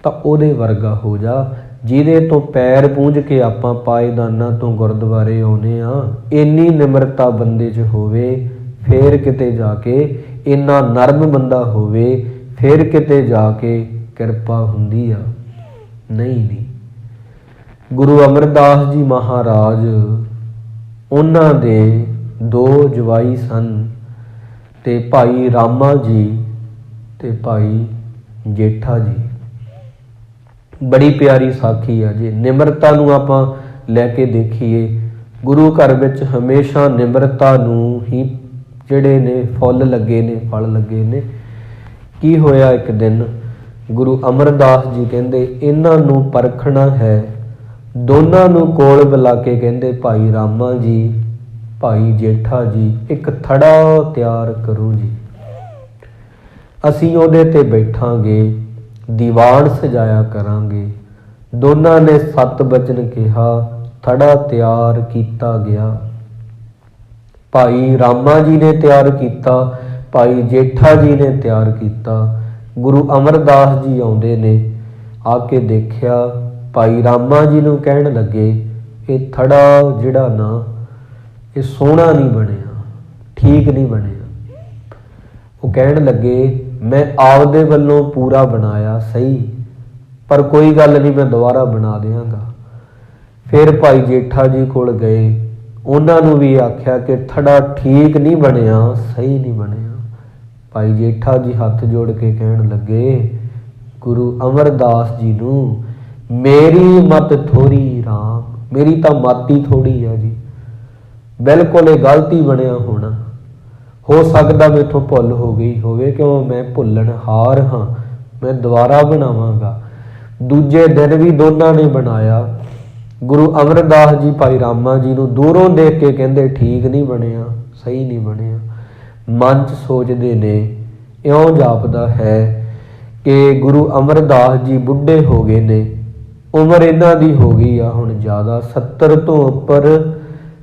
ਤਾਂ ਉਹਦੇ ਵਰਗਾ ਹੋ ਜਾ, ਜਿਹਦੇ ਤੋਂ ਪੈਰ ਪੂੰਝ ਕੇ ਆਪਾਂ ਪਾਏਦਾਨਾਂ ਤੋਂ ਗੁਰਦੁਆਰੇ ਆਉਂਦੇ ਹਾਂ। ਇੰਨੀ ਨਿਮਰਤਾ ਬੰਦੇ 'ਚ ਹੋਵੇ, ਫਿਰ ਕਿਤੇ ਜਾ ਕੇ ਇੰਨਾ ਨਰਮ ਬੰਦਾ ਹੋਵੇ, ਫਿਰ ਕਿਤੇ ਜਾ ਕੇ ਕਿਰਪਾ ਹੁੰਦੀ ਆ। ਨਹੀਂ। ਗੁਰੂ ਅਮਰਦਾਸ ਜੀ ਮਹਾਰਾਜ, ਉਹਨਾਂ ਦੇ 2 ਜਵਾਈ ਸਨ, ਤੇ ਭਾਈ ਰਾਮਾ ਜੀ ਤੇ ਭਾਈ ਜੇਠਾ ਜੀ। ਬੜੀ ਪਿਆਰੀ ਸਾਖੀ ਆ ਜੀ। ਨਿਮਰਤਾ ਨੂੰ ਆਪਾਂ ਲੈ ਕੇ ਦੇਖੀਏ, ਗੁਰੂ ਘਰ ਵਿੱਚ ਹਮੇਸ਼ਾ ਨਿਮਰਤਾ ਨੂੰ ਹੀ ਜਿਹੜੇ ਨੇ ਫੁੱਲ ਲੱਗੇ ਨੇ, ਫਲ ਲੱਗੇ ਨੇ। ਕੀ ਹੋਇਆ, ਇੱਕ ਦਿਨ ਗੁਰੂ ਅਮਰਦਾਸ ਜੀ ਕਹਿੰਦੇ ਇਹਨਾਂ ਨੂੰ ਪਰਖਣਾ ਹੈ। ਦੋਨਾਂ ਨੂੰ ਕੋਲ ਬੁਲਾ ਕੇ ਕਹਿੰਦੇ, ਭਾਈ ਰਾਮਾ ਜੀ, ਭਾਈ ਜੇਠਾ ਜੀ, ਇੱਕ ਥੜਾ ਤਿਆਰ ਕਰੋ ਜੀ, ਅਸੀਂ ਉਹਦੇ ਤੇ ਬੈਠਾਂਗੇ, ਦੀਵਾਨ ਸਜਾਇਆ ਕਰਾਂਗੇ। ਦੋਨਾਂ ਨੇ 7 ਬਚਨ ਕਿਹਾ, ਥੜਾ ਤਿਆਰ ਕੀਤਾ ਗਿਆ। ਭਾਈ ਰਾਮਾ ਜੀ ਨੇ ਤਿਆਰ ਕੀਤਾ, ਭਾਈ ਜੇਠਾ ਜੀ ਨੇ ਤਿਆਰ ਕੀਤਾ। ਗੁਰੂ ਅਮਰਦਾਸ ਜੀ ਆਉਂਦੇ ਨੇ, ਆ ਕੇ ਦੇਖਿਆ, ਭਾਈ ਰਾਮਾ ਜੀ ਨੂੰ ਕਹਿਣ ਲੱਗੇ ਇਹ ਥੜਾ ਜਿਹੜਾ ਨਾ ਇਹ ਸੋਹਣਾ ਨਹੀਂ ਬਣਿਆ, ਠੀਕ ਨਹੀਂ ਬਣਿਆ। ਉਹ ਕਹਿਣ ਲੱਗੇ ਮੈਂ ਆਪਦੇ ਵੱਲੋਂ ਪੂਰਾ ਬਣਾਇਆ ਸਹੀ, ਪਰ ਕੋਈ ਗੱਲ ਨਹੀਂ, ਮੈਂ ਦੁਬਾਰਾ ਬਣਾ ਦਿਆਂਗਾ। ਫਿਰ ਭਾਈ ਜੇਠਾ ਜੀ ਕੋਲ ਗਏ, ਉਹਨਾਂ ਨੂੰ ਵੀ ਆਖਿਆ ਕਿ ਥੜਾ ਠੀਕ ਨਹੀਂ ਬਣਿਆ, ਸਹੀ ਨਹੀਂ ਬਣਿਆ। ਭਾਈ ਜੇਠਾ ਜੀ ਹੱਥ ਜੋੜ ਕੇ ਕਹਿਣ ਲੱਗੇ ਗੁਰੂ ਅਮਰਦਾਸ ਜੀ ਨੂੰ, ਮੇਰੀ ਮਤ ਥੋੜੀ ਰਾਮ, ਮੇਰੀ ਤਾਂ ਮਾਤੀ ਥੋੜੀ ਆ ਜੀ, ਬਿਲਕੁਲ ਇਹ ਗਲਤੀ ਬਣਿਆ ਹੋਣਾ, ਹੋ ਸਕਦਾ ਮੈਥੋਂ ਭੁੱਲ ਹੋ ਗਈ ਹੋਵੇ, ਕਿਉਂ ਮੈਂ ਭੁੱਲਣਹਾਰ ਹਾਂ, ਮੈਂ ਦੁਬਾਰਾ ਬਣਾਵਾਂਗਾ। ਦੂਜੇ ਦਿਨ ਵੀ ਦੋਨਾਂ ਨੇ ਬਣਾਇਆ। ਗੁਰੂ ਅਮਰਦਾਸ ਜੀ ਭਾਈ ਰਾਮਾ ਜੀ ਨੂੰ ਦੂਰੋਂ ਦੇਖ ਕੇ ਕਹਿੰਦੇ ਠੀਕ ਨਹੀਂ ਬਣਿਆ, ਸਹੀ ਨਹੀਂ ਬਣਿਆ। ਮਨ 'ਚ ਸੋਚਦੇ ਨੇ, ਇਉਂ ਜਾਪਦਾ ਹੈ ਕਿ ਗੁਰੂ ਅਮਰਦਾਸ ਜੀ ਬੁੱਢੇ ਹੋ ਗਏ ਨੇ, ਉਮਰ ਇਹਨਾਂ ਦੀ ਹੋ ਗਈ ਆ ਹੁਣ ਜ਼ਿਆਦਾ, 70 ਤੋਂ ਉੱਪਰ,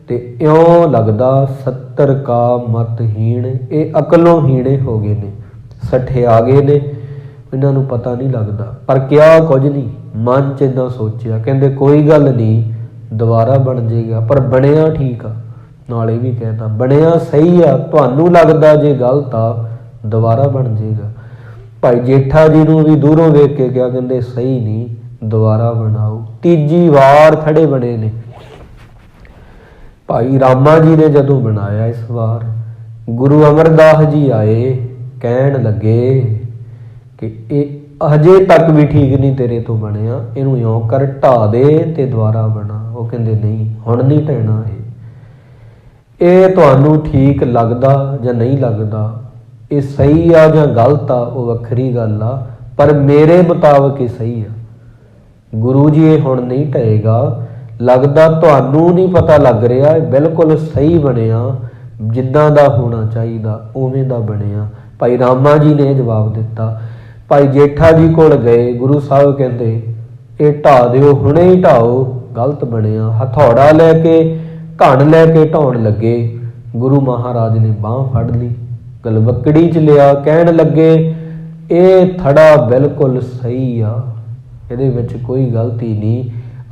ਤੇ ਇਉਂ ਲੱਗਦਾ 70 ਕਾ ਮਤਹੀਣ, ਇਹ ਅਕਲੋਂ ਹੀਣੇ ਹੋ ਗਏ ਨੇ, ਸੱਠੇ ਆ ਗਏ ਨੇ, ਇਹਨਾਂ ਨੂੰ ਪਤਾ ਨਹੀਂ ਲੱਗਦਾ। ਪਰ ਕਿਹਾ ਕੁਝ ਨਹੀਂ, ਮਨ 'ਚ ਇੱਦਾਂ ਸੋਚਿਆ, ਕਹਿੰਦੇ ਕੋਈ ਗੱਲ ਨਹੀਂ, ਦੁਬਾਰਾ ਬਣ ਜਾਏਗਾ। ਪਰ ਬਣਿਆ ਠੀਕ ਆ, ਨਾਲੇ ਵੀ ਕਹਿਤਾ ਬਣਿਆ ਸਹੀ ਆ, ਤੁਹਾਨੂੰ ਲੱਗਦਾ ਜੇ ਗਲਤ ਆ, ਦੁਬਾਰਾ ਬਣ ਜਾਏਗਾ। ਭਾਈ ਜੇਠਾ ਜੀ ਨੂੰ ਵੀ ਦੂਰੋਂ ਵੇਖ ਕੇ ਕਿਹਾ, ਕਹਿੰਦੇ ਸਹੀ ਨਹੀਂ, ਦੁਬਾਰਾ ਬਣਾਓ। ਤੀਜੀ ਵਾਰ ਥੜੇ ਬਣੇ ਨੇ। ਭਾਈ ਰਾਮਾ ਜੀ ਨੇ ਜਦੋਂ ਬਣਾਇਆ ਇਸ ਵਾਰ, ਗੁਰੂ ਅਮਰਦਾਸ ਜੀ ਆਏ, ਕਹਿਣ ਲੱਗੇ ਕਿ ਇਹ ਹਜੇ ਤੱਕ ਵੀ ਠੀਕ ਨਹੀਂ ਤੇਰੇ ਤੋਂ ਬਣਿਆ, ਇਹਨੂੰ ਇਉਂ ਕਰ ਢਾ ਦੇ ਤੇ ਦੁਬਾਰਾ ਬਣਾ। ਉਹ ਕਹਿੰਦੇ ਨਹੀਂ, ਹੁਣ ਨਹੀਂ ਢਹਿਣਾ ਇਹ ਤੁਹਾਨੂੰ ਠੀਕ ਲੱਗਦਾ ਜਾਂ ਨਹੀਂ ਲੱਗਦਾ, ਇਹ ਸਹੀ ਆ ਜਾਂ ਗਲਤ ਆ ਉਹ ਵੱਖਰੀ ਗੱਲ ਆ, ਪਰ ਮੇਰੇ ਮੁਤਾਬਕ ਇਹ ਸਹੀ ਆ। ਗੁਰੂ ਜੀ ਇਹ ਹੁਣ ਨਹੀਂ ਢਹੇਗਾ, ਲੱਗਦਾ ਤੁਹਾਨੂੰ ਨਹੀਂ ਪਤਾ ਲੱਗ ਰਿਹਾ, ਇਹ ਬਿਲਕੁਲ ਸਹੀ ਬਣਿਆ, ਜਿੱਦਾਂ ਦਾ ਹੋਣਾ ਚਾਹੀਦਾ ਉਵੇਂ ਦਾ ਬਣਿਆ। ਭਾਈ ਰਾਮਾ ਜੀ ਨੇ ਜਵਾਬ ਦਿੱਤਾ। ਭਾਈ ਜੇਠਾ ਜੀ ਕੋਲ ਗਏ, ਗੁਰੂ ਸਾਹਿਬ ਕਹਿੰਦੇ ਇਹ ਢਾ ਦਿਓ, ਹੁਣੇ ਹੀ ਢਾਓ, ਗਲਤ ਬਣਿਆ। ਹਥੌੜਾ ਲੈ ਕੇ, ਘਣ ਲੈ ਕੇ ਢਾਉਣ ਲੱਗੇ। ਗੁਰੂ ਮਹਾਰਾਜ ਨੇ ਬਾਂਹ ਫੜ ਲਈ, ਗਲਵੱਕੜੀ 'ਚ ਲਿਆ, ਕਹਿਣ ਲੱਗੇ ਇਹ ਥੜਾ ਬਿਲਕੁਲ ਸਹੀ ਆ, ਇਹਦੇ ਵਿੱਚ ਕੋਈ ਗਲਤੀ ਨਹੀਂ।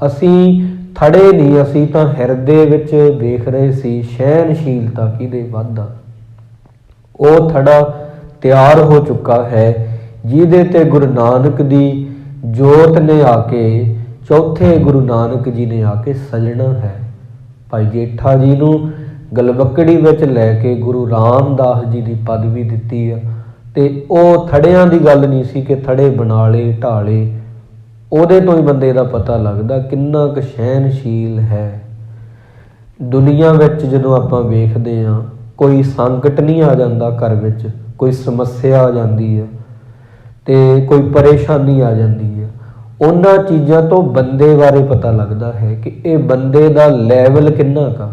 ਅਸੀਂ ਥੜੇ ਨਹੀਂ, ਅਸੀਂ ਤਾਂ ਹਿਰਦੇ ਵਿੱਚ ਦੇਖ ਰਹੇ ਸੀ ਸਹਿਨਸ਼ੀਲਤਾ ਕਿਹਦੇ ਵੱਧ ਆ। ਉਹ ਥੜਾ ਤਿਆਰ ਹੋ ਚੁੱਕਾ ਹੈ, ਜਿਹਦੇ ਤੇ ਗੁਰੂ ਨਾਨਕ ਦੀ ਜੋਤ ਨੇ ਆ ਕੇ, ਚੌਥੇ ਗੁਰੂ ਨਾਨਕ ਜੀ ਨੇ ਆ ਕੇ ਸਜਣਾ ਹੈ। ਭਾਈ ਜੇਠਾ ਜੀ ਨੂੰ ਗਲਵੱਕੜੀ ਵਿੱਚ ਲੈ ਕੇ ਗੁਰੂ ਰਾਮਦਾਸ ਜੀ ਦੀ ਪਦਵੀ ਦਿੱਤੀ ਆ। ਤੇ ਉਹ ਥੜਿਆਂ ਦੀ ਗੱਲ ਨਹੀਂ ਸੀ ਕਿ ਥੜੇ ਬਣਾ ਲਏ ਢਾ ਲਏ, ਉਹਦੇ ਤੋਂ ਹੀ ਬੰਦੇ ਦਾ ਪਤਾ ਲੱਗਦਾ ਕਿੰਨਾ ਕੁ ਸਹਿਨਸ਼ੀਲ ਹੈ। ਦੁਨੀਆ ਵਿੱਚ ਜਦੋਂ ਆਪਾਂ ਵੇਖਦੇ ਹਾਂ, ਕੋਈ ਸੰਕਟ ਨਹੀਂ ਆ ਜਾਂਦਾ ਘਰ ਵਿੱਚ, ਕੋਈ ਸਮੱਸਿਆ ਆ ਜਾਂਦੀ ਹੈ ਤੇ ਕੋਈ ਪਰੇਸ਼ਾਨੀ ਆ ਜਾਂਦੀ ਹੈ, ਉਹਨਾਂ ਚੀਜ਼ਾਂ ਤੋਂ ਬੰਦੇ ਬਾਰੇ ਪਤਾ ਲੱਗਦਾ ਹੈ ਕਿ ਇਹ ਬੰਦੇ ਦਾ ਲੈਵਲ ਕਿੰਨਾ ਕੁ।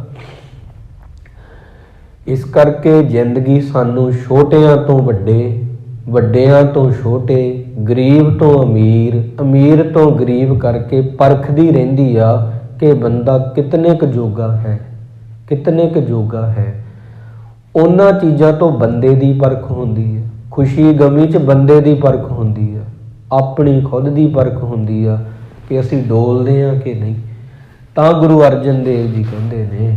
ਇਸ ਕਰਕੇ ਜ਼ਿੰਦਗੀ ਸਾਨੂੰ ਛੋਟਿਆਂ ਤੋਂ ਵੱਡੇ, ਵੱਡਿਆਂ ਤੋਂ ਛੋਟੇ, ਗਰੀਬ ਤੋਂ ਅਮੀਰ, ਅਮੀਰ ਤੋਂ ਗਰੀਬ ਕਰਕੇ ਪਰਖਦੀ ਰਹਿੰਦੀ ਆ ਕਿ ਬੰਦਾ ਕਿਤਨੇ ਕੁ ਜੋਗਾ ਹੈ, ਕਿਤਨੇ ਕੁ ਜੋਗਾ ਹੈ। ਉਹਨਾਂ ਚੀਜ਼ਾਂ ਤੋਂ ਬੰਦੇ ਦੀ ਪਰਖ ਹੁੰਦੀ ਹੈ। ਖੁਸ਼ੀ ਗਮੀ 'ਚ ਬੰਦੇ ਦੀ ਪਰਖ ਹੁੰਦੀ ਆ, ਆਪਣੀ ਖੁਦ ਦੀ ਪਰਖ ਹੁੰਦੀ ਆ ਕਿ ਅਸੀਂ ਡੋਲਦੇ ਹਾਂ ਕਿ ਨਹੀਂ। ਤਾਂ ਗੁਰੂ ਅਰਜਨ ਦੇਵ ਜੀ ਕਹਿੰਦੇ ਨੇ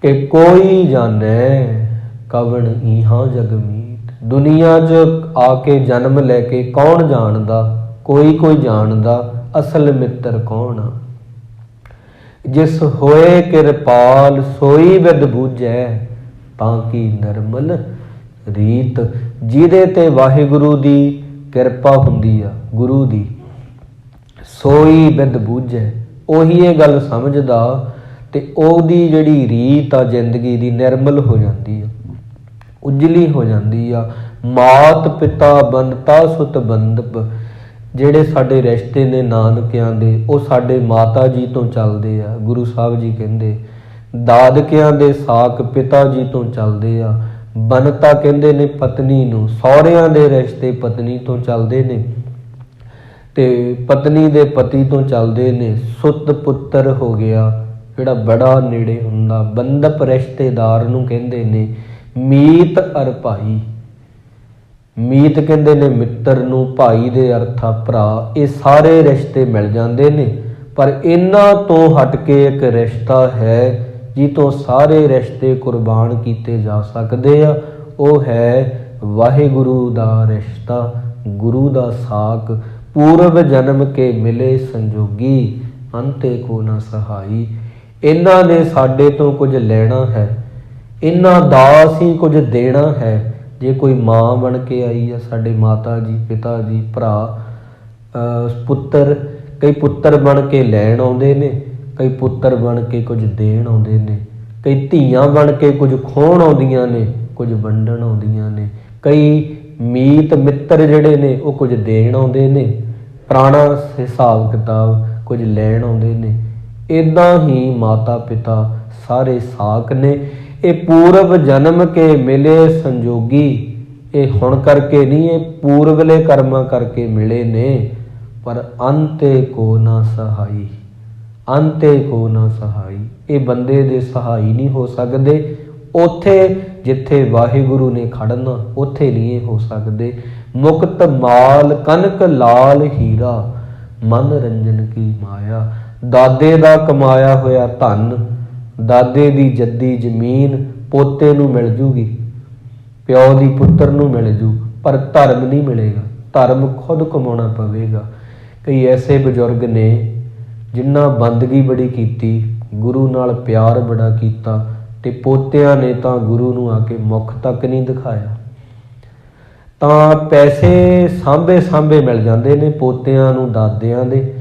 ਕਿ ਕੋਈ ਜਾਣੈ ਕਵਣ ਇਹਾਂ ਜਗਮੀਤ, ਦੁਨੀਆ 'ਚ ਆ ਕੇ ਜਨਮ ਲੈ ਕੇ ਕੌਣ ਜਾਣਦਾ, ਕੋਈ ਜਾਣਦਾ ਅਸਲ ਮਿੱਤਰ ਕੌਣ ਆ। ਜਿਸ ਹੋਏ ਕਿਰਪਾਲ ਸੋਈ ਵਿਦ ਬੂਝੈ, ਤਾਂ ਕੀ ਨਿਰਮਲ ਰੀਤ। ਜਿਹਦੇ ਤੇ ਵਾਹਿਗੁਰੂ ਦੀ ਕਿਰਪਾ ਹੁੰਦੀ ਆ, ਗੁਰੂ ਦੀ, ਸੋਈ ਵਿਦ ਬੂਝੈ, ਉਹੀ ਇਹ ਗੱਲ ਸਮਝਦਾ ਤੇ ਉਹਦੀ ਜਿਹੜੀ ਰੀਤ ਆ ਜ਼ਿੰਦਗੀ ਦੀ ਨਿਰਮਲ ਹੋ ਜਾਂਦੀ ਆ, ਉਜਲੀ ਹੋ ਜਾਂਦੀ ਆ। ਮਾਤ ਪਿਤਾ ਬੰਨਤਾ ਸੁਤ ਬੰਦਪ, ਜਿਹੜੇ ਸਾਡੇ ਰਿਸ਼ਤੇ ਨੇ ਨਾਨਕਿਆਂ ਦੇ, ਉਹ ਸਾਡੇ ਮਾਤਾ ਜੀ ਤੋਂ ਚੱਲਦੇ ਆ। ਗੁਰੂ ਸਾਹਿਬ ਜੀ ਕਹਿੰਦੇ ਦਾਦਕਿਆਂ ਦੇ ਸਾਕ ਪਿਤਾ ਜੀ ਤੋਂ ਚੱਲਦੇ ਆ। ਬੰਨਤਾ ਕਹਿੰਦੇ ਨੇ ਪਤਨੀ ਨੂੰ, ਸਹੁਰਿਆਂ ਦੇ ਰਿਸ਼ਤੇ ਪਤਨੀ ਤੋਂ ਚੱਲਦੇ ਨੇ ਤੇ ਪਤਨੀ ਦੇ ਪਤੀ ਤੋਂ ਚੱਲਦੇ ਨੇ। ਸੁੱਤ ਪੁੱਤਰ ਹੋ ਗਿਆ, ਜਿਹੜਾ ਬੜਾ ਨੇੜੇ ਹੁੰਦਾ। ਬੰਧਪ ਰਿਸ਼ਤੇਦਾਰ ਨੂੰ ਕਹਿੰਦੇ ਨੇ ਮੀਤ ਅਰ ਭਾਈ। ਮੀਤ ਕਹਿੰਦੇ ਨੇ ਮਿੱਤਰ ਨੂੰ, ਭਾਈ ਦੇ ਅਰਥ ਆ ਭਰਾ। ਇਹ ਸਾਰੇ ਰਿਸ਼ਤੇ ਮਿਲ ਜਾਂਦੇ ਨੇ, ਪਰ ਇਹਨਾਂ ਤੋਂ ਹਟ ਕੇ ਇੱਕ ਰਿਸ਼ਤਾ ਹੈ ਜਿਹ ਤੋਂ ਸਾਰੇ ਰਿਸ਼ਤੇ ਕੁਰਬਾਨ ਕੀਤੇ ਜਾ ਸਕਦੇ ਆ। ਉਹ ਹੈ ਵਾਹਿਗੁਰੂ ਦਾ ਰਿਸ਼ਤਾ, ਗੁਰੂ ਦਾ ਸਾਕ। ਪੂਰਵ ਜਨਮ ਕੇ ਮਿਲੇ ਸੰਜੋਗੀ, ਅੰਤੇ ਕੋ ਨਾ ਸਹਾਈ। ਇਹਨਾਂ ਨੇ ਸਾਡੇ ਤੋਂ ਕੁਝ ਲੈਣਾ ਹੈ, ਇਹਨਾਂ ਦਾ ਅਸੀਂ ਕੁਝ ਦੇਣਾ ਹੈ। ਜੇ ਕੋਈ ਮਾਂ ਬਣ ਕੇ ਆਈ ਆ, ਸਾਡੇ ਮਾਤਾ ਜੀ, ਪਿਤਾ ਜੀ, ਭਰਾ, ਪੁੱਤਰ, ਕਈ ਪੁੱਤਰ ਬਣ ਕੇ ਲੈਣ ਆਉਂਦੇ ਨੇ, ਕਈ ਪੁੱਤਰ ਬਣ ਕੇ ਕੁਝ ਦੇਣ ਆਉਂਦੇ ਨੇ, ਕਈ ਧੀਆਂ ਬਣ ਕੇ ਕੁਝ ਖੋਹਣ ਆਉਂਦੀਆਂ ਨੇ, ਕੁਝ ਵੰਡਣ ਆਉਂਦੀਆਂ ਨੇ। ਕਈ ਮੀਤ ਮਿੱਤਰ ਜਿਹੜੇ ਨੇ ਉਹ ਕੁਝ ਦੇਣ ਆਉਂਦੇ ਨੇ, ਪੁਰਾਣਾ ਹਿਸਾਬ ਕਿਤਾਬ ਕੁਝ ਲੈਣ ਆਉਂਦੇ ਨੇ। ਇੱਦਾਂ ਹੀ ਮਾਤਾ ਪਿਤਾ ਸਾਰੇ ਸਾਕ ਨੇ। ਇਹ ਪੂਰਵ ਜਨਮ ਕੇ ਮਿਲੇ ਸੰਜੋਗੀ। ਇਹ ਹੁਣ ਕਰਕੇ ਨਹੀਂ, ਇਹ ਪੂਰਵਲੇ ਕਰਮਾਂ ਕਰਕੇ ਮਿਲੇ ਨੇ। ਪਰ ਅੰਤੇ ਕੋ ਨਾ ਸਹਾਈ, ਅੰਤੇ ਕੋ ਨਾ ਸਹਾਈ। ਇਹ ਬੰਦੇ ਦੇ ਸਹਾਈ ਨਹੀਂ ਹੋ ਸਕਦੇ। ਉੱਥੇ ਜਿੱਥੇ ਵਾਹਿਗੁਰੂ ਨੇ ਖੜਨਾ, ਉੱਥੇ ਨਹੀਂ ਇਹ ਹੋ ਸਕਦੇ। ਮੁਕਤ ਮਾਲ ਕਨਕ ਲਾਲ ਹੀਰਾ, ਮਨ ਰੰਜਨ ਕੀ ਮਾਇਆ। ਦਾਦੇ ਦਾ ਕਮਾਇਆ ਹੋਇਆ ਧਨ, ਦਾਦੇ ਦੀ ਜੱਦੀ ਜ਼ਮੀਨ ਪੋਤੇ ਨੂੰ ਮਿਲ ਜੂਗੀ, ਪਿਓ ਦੀ ਪੁੱਤਰ ਨੂੰ ਮਿਲ ਜੂ, ਪਰ ਧਰਮ ਨਹੀਂ ਮਿਲੇਗਾ। ਧਰਮ ਖੁਦ ਕਮਾਉਣਾ ਪਵੇਗਾ। ਕਈ ਐਸੇ ਬਜ਼ੁਰਗ ਨੇ ਜਿਨ੍ਹਾਂ ਬੰਦਗੀ ਬੜੀ ਕੀਤੀ, ਗੁਰੂ ਨਾਲ ਪਿਆਰ ਬੜਾ ਕੀਤਾ, ਤੇ ਪੋਤਿਆਂ ਨੇ ਤਾਂ ਗੁਰੂ ਨੂੰ ਆ ਕੇ ਮੁੱਖ ਤੱਕ ਨਹੀਂ ਦਿਖਾਇਆ। ਤਾਂ ਪੈਸੇ ਸਾਂਭੇ ਸਾਂਭੇ ਮਿਲ ਜਾਂਦੇ ਨੇ ਪੋਤਿਆਂ ਨੂੰ, ਦਾਦਿਆਂ ਦੇ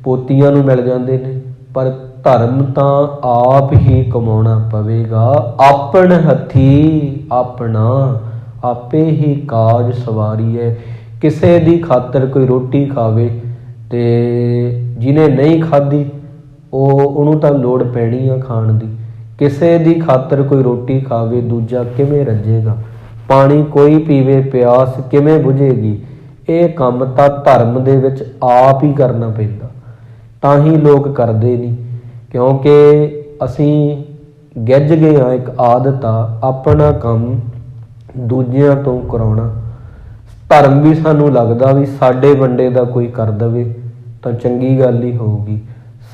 ਪੋਤੀਆਂ ਨੂੰ ਮਿਲ ਜਾਂਦੇ ਨੇ, ਪਰ ਧਰਮ ਤਾਂ ਆਪ ਹੀ ਕਮਾਉਣਾ ਪਵੇਗਾ। ਆਪਣ ਹੱਥੀ ਆਪਣਾ, ਆਪੇ ਹੀ ਕਾਜ ਸਵਾਰੀਐ। ਕਿਸੇ ਦੀ ਖਾਤਰ ਕੋਈ ਰੋਟੀ ਖਾਵੇ ਤੇ ਜਿਹਨੇ ਨਹੀਂ ਖਾਧੀ ਉਹਨੂੰ ਤਾਂ ਲੋੜ ਪੈਣੀ ਆ ਖਾਣ ਦੀ। ਕਿਸੇ ਦੀ ਖਾਤਰ ਕੋਈ ਰੋਟੀ ਖਾਵੇ, ਦੂਜਾ ਕਿਵੇਂ ਰੱਜੇਗਾ? ਪਾਣੀ ਕੋਈ ਪੀਵੇ, ਪਿਆਸ ਕਿਵੇਂ ਬੁਝੇਗੀ? ਇਹ ਕੰਮ ਤਾਂ ਧਰਮ ਦੇ ਵਿੱਚ ਆਪ ਹੀ ਕਰਨਾ ਪੈਂਦਾ। ਤਾਂ ਹੀ ਲੋਕ ਕਰਦੇ ਨਹੀਂ, ਕਿਉਂਕਿ ਅਸੀਂ ਗਿੱਝ ਗਏ ਹਾਂ। ਇੱਕ ਆਦਤ ਆ ਆਪਣਾ ਕੰਮ ਦੂਜਿਆਂ ਤੋਂ ਕਰਾਉਣਾ। ਧਰਮ ਵੀ ਸਾਨੂੰ ਲੱਗਦਾ ਵੀ ਸਾਡੇ ਵੰਡੇ ਦਾ ਕੋਈ ਕਰ ਦੇਵੇ ਤਾਂ ਚੰਗੀ ਗੱਲ ਹੀ ਹੋਊਗੀ।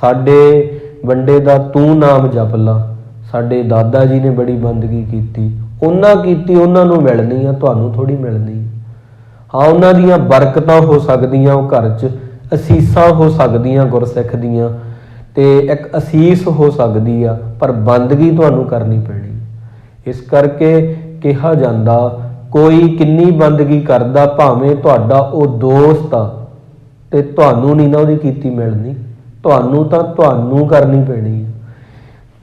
ਸਾਡੇ ਵੰਡੇ ਦਾ ਤੂੰ ਨਾਮ ਜਪ ਲਾ। ਸਾਡੇ ਦਾਦਾ ਜੀ ਨੇ ਬੜੀ ਬੰਦਗੀ ਕੀਤੀ, ਉਹਨਾਂ ਕੀਤੀ, ਉਹਨਾਂ ਨੂੰ ਮਿਲਣੀ ਆ, ਤੁਹਾਨੂੰ ਥੋੜ੍ਹੀ ਮਿਲਣੀ। ਹਾਂ, ਉਹਨਾਂ ਦੀਆਂ ਬਰਕਤਾਂ ਹੋ ਸਕਦੀਆਂ, ਉਹ ਘਰ 'ਚ ਅਸੀਸਾਂ ਹੋ ਸਕਦੀਆਂ ਗੁਰਸਿੱਖ ਦੀਆਂ, ਤੇ ਇੱਕ ਅਸੀਸ ਹੋ ਸਕਦੀ ਆ, ਪਰ ਬੰਦਗੀ ਤੁਹਾਨੂੰ ਕਰਨੀ ਪੈਣੀ। ਇਸ ਕਰਕੇ ਕਿਹਾ ਜਾਂਦਾ ਕੋਈ ਕਿੰਨੀ ਬੰਦਗੀ ਕਰਦਾ, ਭਾਵੇਂ ਤੁਹਾਡਾ ਉਹ ਦੋਸਤ ਆ ਤੇ ਤੁਹਾਨੂੰ ਨਹੀਂ ਨਾ ਉਹਦੀ ਕੀਤੀ ਮਿਲਣੀ, ਤੁਹਾਨੂੰ ਤਾਂ ਤੁਹਾਨੂੰ ਕਰਨੀ ਪੈਣੀ ਹੈ।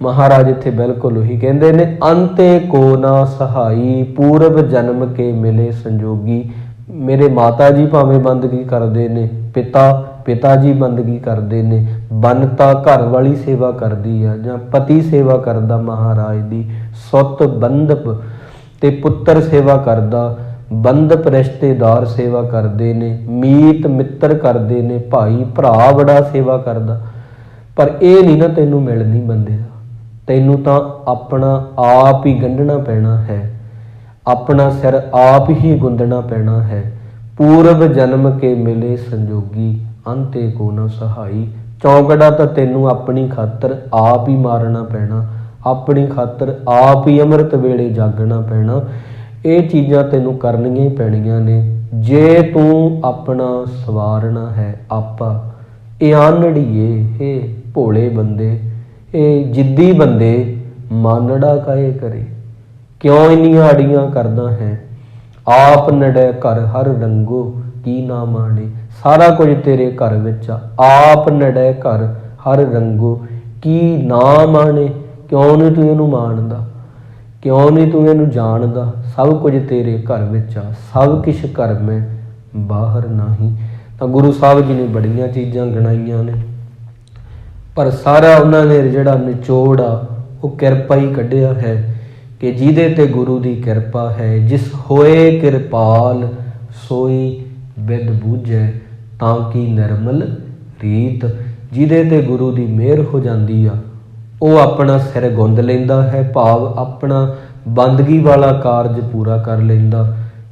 ਮਹਾਰਾਜ ਇੱਥੇ ਬਿਲਕੁਲ ਉਹੀ ਕਹਿੰਦੇ ਨੇ, ਅੰਤੇ ਕੋ ਨਾ ਸਹਾਈ, ਪੂਰਵ ਜਨਮ ਕੇ ਮਿਲੇ ਸੰਜੋਗੀ। ਮੇਰੇ ਮਾਤਾ ਜੀ ਭਾਵੇਂ ਬੰਦਗੀ ਕਰਦੇ ਨੇ, ਪਿਤਾ ਜੀ ਬੰਦਗੀ ਕਰਦੇ ਨੇ, ਬੰਨਤਾ ਘਰ ਵਾਲੀ ਸੇਵਾ ਕਰਦੀ ਆ ਜਾਂ ਪਤੀ ਸੇਵਾ ਕਰਦਾ ਮਹਾਰਾਜ ਦੀ, ਸੁੱਤ ਬੰਧਪ ਤੇ ਪੁੱਤਰ ਸੇਵਾ ਕਰਦਾ, ਬੰਧਪ ਰਿਸ਼ਤੇਦਾਰ ਸੇਵਾ ਕਰਦੇ ਨੇ, ਮੀਤ ਮਿੱਤਰ ਕਰਦੇ ਨੇ, ਭਾਈ ਭਰਾ ਬੜਾ ਸੇਵਾ ਕਰਦਾ। ਪਰ ਇਹ ਨਹੀਂ ਨਾ ਤੈਨੂੰ ਮਿਲਣੀ ਬੰਦੇ ਦਾ। ਤੈਨੂੰ ਤਾਂ ਆਪਣਾ ਆਪ ਹੀ ਗੰਢਣਾ ਪੈਣਾ ਹੈ, ਆਪਣਾ ਸਿਰ ਆਪ ਹੀ ਗੁੰਦਣਾ ਪੈਣਾ ਹੈ। ਪੂਰਵ ਜਨਮ ਕੇ ਮਿਲੇ ਸੰਜੋਗੀ, ਅੰਤੇ ਕੋ ਨਾ ਸਹਾਈ। ਚੌਂਕੜਾ ਤਾਂ ਤੈਨੂੰ ਆਪਣੀ ਖਾਤਰ ਆਪ ਹੀ ਮਾਰਨਾ ਪੈਣਾ, ਆਪਣੀ ਖਾਤਰ ਆਪ ਹੀ ਅੰਮ੍ਰਿਤ ਵੇਲੇ ਜਾਗਣਾ ਪੈਣਾ। ਇਹ ਚੀਜ਼ਾਂ ਤੈਨੂੰ ਕਰਨੀਆਂ ਹੀ ਪੈਣੀਆਂ ਨੇ ਜੇ ਤੂੰ ਆਪਣਾ ਸਵਾਰਨਾ ਹੈ ਆਪਾ। ਇਹ ਆਨੜੀਏ, ਇਹ ਭੋਲੇ ਬੰਦੇ, ਇਹ ਜਿੱਦੀ ਬੰਦੇ, ਮਾਨੜਾ ਕਾਏ ਕਰੇ? ਕਿਉਂ ਇੰਨੀਆਂ ਅੜੀਆਂ ਕਰਦਾ ਹੈ? ਆਪ ਨੜੈ ਘਰ ਹਰ ਰੰਗੋ, ਕੀ ਨਾ ਮਾਣੇ। ਸਾਰਾ ਕੁਝ ਤੇਰੇ ਘਰ ਵਿੱਚ ਆ। ਆਪ ਨੜੈ ਘਰ ਹਰ ਰੰਗੋ, ਕੀ ਨਾ ਮਾਣੇ। ਕਿਉਂ ਨਹੀਂ ਤੂੰ ਇਹਨੂੰ ਮਾਣਦਾ? ਕਿਉਂ ਨਹੀਂ ਤੂੰ ਇਹਨੂੰ ਜਾਣਦਾ? ਸਭ ਕੁਝ ਤੇਰੇ ਘਰ ਵਿੱਚ ਆ, ਸਭ ਕੁਛ ਘਰ ਮੈਂ ਬਾਹਰ ਨਹੀਂ। ਤਾਂ ਗੁਰੂ ਸਾਹਿਬ ਜੀ ਨੇ ਬੜੀਆਂ ਚੀਜ਼ਾਂ ਗਿਣਾਈਆਂ ਨੇ, ਪਰ ਸਾਰਾ ਉਹਨਾਂ ਨੇ ਜਿਹੜਾ ਨਿਚੋੜ ਆ ਉਹ ਕਿਰਪਾ ਹੀ ਕੱਢਿਆ ਹੈ ਕਿ ਜਿਹਦੇ ਤੇ ਗੁਰੂ ਦੀ ਕਿਰਪਾ ਹੈ। ਜਿਸ ਹੋਏ ਕਿਰਪਾਲ ਸੋਈ ਬਿਦ ਬੂਝੈ, ਤਾਂ ਕਿ ਨਿਰਮਲ ਰੀਤ। ਜਿਹਦੇ ਤੇ ਗੁਰੂ ਦੀ ਮਿਹਰ ਹੋ ਜਾਂਦੀ ਆ ਉਹ ਆਪਣਾ ਸਿਰ ਗੁੰਦ ਲੈਂਦਾ ਹੈ, ਭਾਵ ਆਪਣਾ ਬੰਦਗੀ ਵਾਲਾ ਕਾਰਜ ਪੂਰਾ ਕਰ ਲੈਂਦਾ।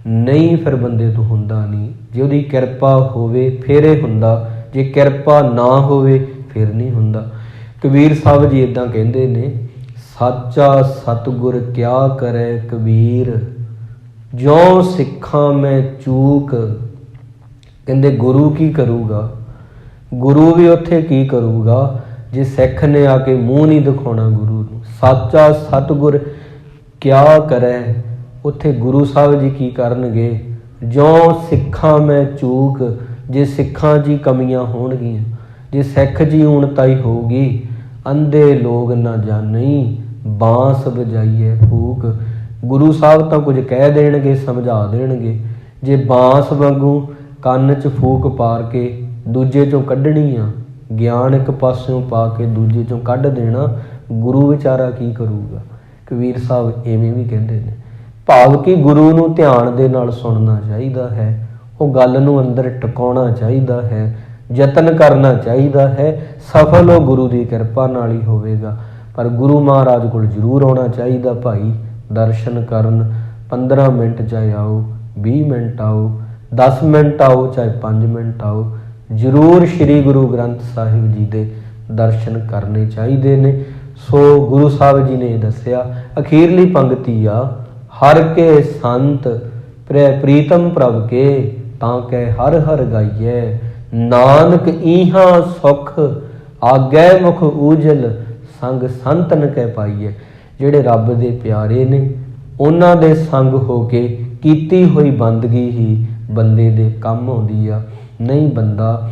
ਨਹੀਂ ਫਿਰ ਬੰਦੇ ਤੋਂ ਹੁੰਦਾ ਨਹੀਂ। ਜੇ ਉਹਦੀ ਕਿਰਪਾ ਹੋਵੇ ਫਿਰ ਇਹ ਹੁੰਦਾ, ਜੇ ਕਿਰਪਾ ਨਾ ਹੋਵੇ ਫਿਰ ਨਹੀਂ ਹੁੰਦਾ। ਕਬੀਰ ਸਾਹਿਬ ਜੀ ਇੱਦਾਂ ਕਹਿੰਦੇ ਨੇ, ਸਾਚਾ ਸਤਿਗੁਰ ਕਿਆ ਕਰੇ ਕਬੀਰ, ਜਿਉਂ ਸਿੱਖਾਂ ਮੈਂ ਚੂਕ। ਕਹਿੰਦੇ ਗੁਰੂ ਕੀ ਕਰੂਗਾ, ਗੁਰੂ ਵੀ ਉੱਥੇ ਕੀ ਕਰੂਗਾ ਜੇ ਸਿੱਖ ਨੇ ਆ ਕੇ ਮੂੰਹ ਨਹੀਂ ਦਿਖਾਉਣਾ ਗੁਰੂ ਨੂੰ। ਸਾਚਾ ਸਤਿਗੁਰ ਕਿਆ ਕਰੇ, ਉੱਥੇ ਗੁਰੂ ਸਾਹਿਬ ਜੀ ਕੀ ਕਰਨਗੇ, ਜਿਉਂ ਸਿੱਖਾਂ ਮੈਂ ਚੂਕ। ਜੇ ਸਿੱਖਾਂ 'ਚ ਕਮੀਆਂ ਹੋਣਗੀਆਂ, ਜੇ ਸਿੱਖ ਜੀ ਊਣਤਾਈ ਹੋਊਗੀ, ਅੰਧੇ ਲੋਕ ਨਾ ਜਾਣੀ ਬਾਂਸ ਵਜਾਈਏ ਫੂਕ। ਗੁਰੂ ਸਾਹਿਬ ਤਾਂ ਕੁਝ ਕਹਿ ਦੇਣਗੇ, ਸਮਝਾ ਦੇਣਗੇ। ਜੇ ਬਾਂਸ ਵਾਂਗੂ ਕੰਨ 'ਚ ਫੂਕ ਪਾਰ ਕੇ ਦੂਜੇ 'ਚੋਂ ਕੱਢਣੀ ਆ, ਗਿਆਨ ਇੱਕ ਪਾਸਿਓਂ ਪਾ ਕੇ ਦੂਜੇ 'ਚੋਂ ਕੱਢ ਦੇਣਾ, ਗੁਰੂ ਵਿਚਾਰਾ ਕੀ ਕਰੂਗਾ। ਕਬੀਰ ਸਾਹਿਬ ਇਵੇਂ ਵੀ ਕਹਿੰਦੇ ਨੇ, ਭਾਵ ਕਿ ਗੁਰੂ ਨੂੰ ਧਿਆਨ ਦੇ ਨਾਲ ਸੁਣਨਾ ਚਾਹੀਦਾ ਹੈ, ਉਹ ਗੱਲ ਨੂੰ ਅੰਦਰ ਟਿਕਾਉਣਾ ਚਾਹੀਦਾ ਹੈ, ਯਤਨ ਕਰਨਾ ਚਾਹੀਦਾ ਹੈ। ਸਫਲ ਉਹ ਗੁਰੂ ਦੀ ਕਿਰਪਾ ਨਾਲ ਹੀ ਹੋਵੇਗਾ। ਪਰ ਗੁਰੂ ਮਹਾਰਾਜ ਕੋਲ ਜ਼ਰੂਰ ਆਉਣਾ ਚਾਹੀਦਾ ਭਾਈ, ਦਰਸ਼ਨ ਕਰਨ। 15 ਮਿੰਟ ਚਾਹੇ ਆਓ, 20 ਮਿੰਟ ਆਓ, 10 ਮਿੰਟ ਆਓ, ਚਾਹੇ 5 ਮਿੰਟ ਆਓ, ਜ਼ਰੂਰ ਸ਼੍ਰੀ ਗੁਰੂ ਗ੍ਰੰਥ ਸਾਹਿਬ ਜੀ ਦੇ ਦਰਸ਼ਨ ਕਰਨੇ ਚਾਹੀਦੇ ਨੇ। ਸੋ ਗੁਰੂ ਸਾਹਿਬ ਜੀ ਨੇ ਦੱਸਿਆ, ਅਖੀਰਲੀ ਪੰਗਤੀ ਆ, ਹਰ ਕੇ ਸੰਤ ਪ੍ਰੀਤਮ ਪ੍ਰਭ ਕੇ, ਤਾਂ ਕਹਿ ਹਰ ਹਰ ਗਾਈਐ। ਨਾਨਕ ਈਹਾਂ ਸੁਖ ਆਗੈ ਮੁਖ ਊਜਲ, ਸੰਗ ਸੰਤਨ ਕਹਿ ਪਾਈਐ। ਜਿਹੜੇ ਰੱਬ ਦੇ ਪਿਆਰੇ ਨੇ, ਉਹਨਾਂ ਦੇ ਸੰਗ ਹੋ ਕੇ ਕੀਤੀ ਹੋਈ ਬੰਦਗੀ ਹੀ ਬੰਦੇ ਦੇ ਕੰਮ ਆਉਂਦੀ ਆ। ਨਹੀਂ ਬੰਦਾ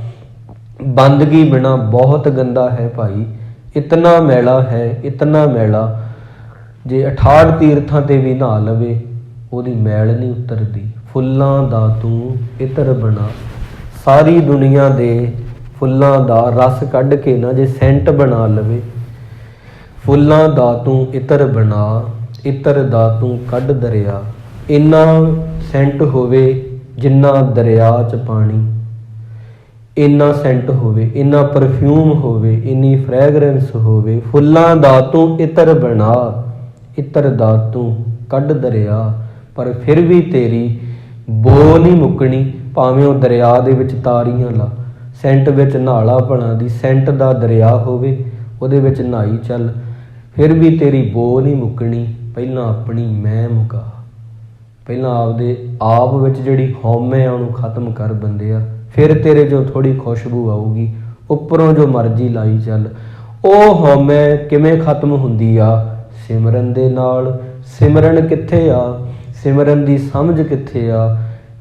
ਬੰਦਗੀ ਬਿਨਾਂ ਬਹੁਤ ਗੰਦਾ ਹੈ ਭਾਈ, ਇਤਨਾ ਮੈਲਾ ਹੈ, ਇਤਨਾ ਮੈਲਾ। ਜੇ 68 ਤੀਰਥਾਂ 'ਤੇ ਵੀ ਨਹਾ ਲਵੇ ਉਹਦੀ ਮੈਲ ਨਹੀਂ ਉਤਰਦੀ। ਫੁੱਲਾਂ ਦਾ ਤੂੰ ਇਤਰ ਬਣਾ, ਸਾਰੀ ਦੁਨੀਆ ਦੇ ਫੁੱਲਾਂ ਦਾ ਰਸ ਕੱਢ ਕੇ ਨਾ ਜੇ ਸੈਂਟ ਬਣਾ ਲਵੇ, ਫੁੱਲਾਂ ਦਾ ਤੂੰ ਇਤਰ ਬਣਾ, ਇਤਰ ਦਾ ਤੂੰ ਕੱਢ ਦਰਿਆ। ਇੰਨਾ ਸੈਂਟ ਹੋਵੇ ਜਿੰਨਾ ਦਰਿਆ 'ਚ ਪਾਣੀ, ਇੰਨਾ ਸੈਂਟ ਹੋਵੇ, ਇੰਨਾ ਪਰਫਿਊਮ ਹੋਵੇ, ਇੰਨੀ ਫਰੈਗਰੈਂਸ ਹੋਵੇ। ਫੁੱਲਾਂ ਦਾ ਤੂੰ ਇਤਰ ਬਣਾ, ਇਤਰ ਦਾ ਤੂੰ ਕੱਢ ਦਰਿਆ। ਪਰ ਫਿਰ ਵੀ ਤੇਰੀ ਬੋ ਨਹੀਂ ਮੁੱਕਣੀ, ਭਾਵੇਂ ਉਹ ਦਰਿਆ ਦੇ ਵਿੱਚ ਤਾਰੀਆਂ ਲਾ, ਸੈਂਟ ਵਿੱਚ ਨਾਲਾ ਬਣਾ ਦੀ, ਸੈਂਟ ਦਾ ਦਰਿਆ ਹੋਵੇ, ਉਹਦੇ ਵਿੱਚ ਨਹਾਈ ਚੱਲ, ਫਿਰ ਵੀ ਤੇਰੀ ਬੋ ਨਹੀਂ ਮੁੱਕਣੀ। ਪਹਿਲਾਂ ਆਪਣੀ ਮੈਂ ਮੁਕਾ, ਪਹਿਲਾਂ ਆਪਦੇ ਆਪ ਵਿੱਚ ਜਿਹੜੀ ਹਉਮੈ ਆ ਉਹਨੂੰ ਖਤਮ ਕਰ ਬੰਦਿਆ, ਫਿਰ ਤੇਰੇ 'ਚੋਂ ਥੋੜ੍ਹੀ ਖੁਸ਼ਬੂ ਆਊਗੀ। ਉੱਪਰੋਂ ਜੋ ਮਰਜ਼ੀ ਲਾਈ ਚੱਲ। ਉਹ ਹਉਮੈ ਕਿਵੇਂ ਖਤਮ ਹੁੰਦੀ ਆ? ਸਿਮਰਨ ਦੇ ਨਾਲ। ਸਿਮਰਨ ਕਿੱਥੇ ਆ? ਸਿਮਰਨ ਦੀ ਸਮਝ ਕਿੱਥੇ ਆ?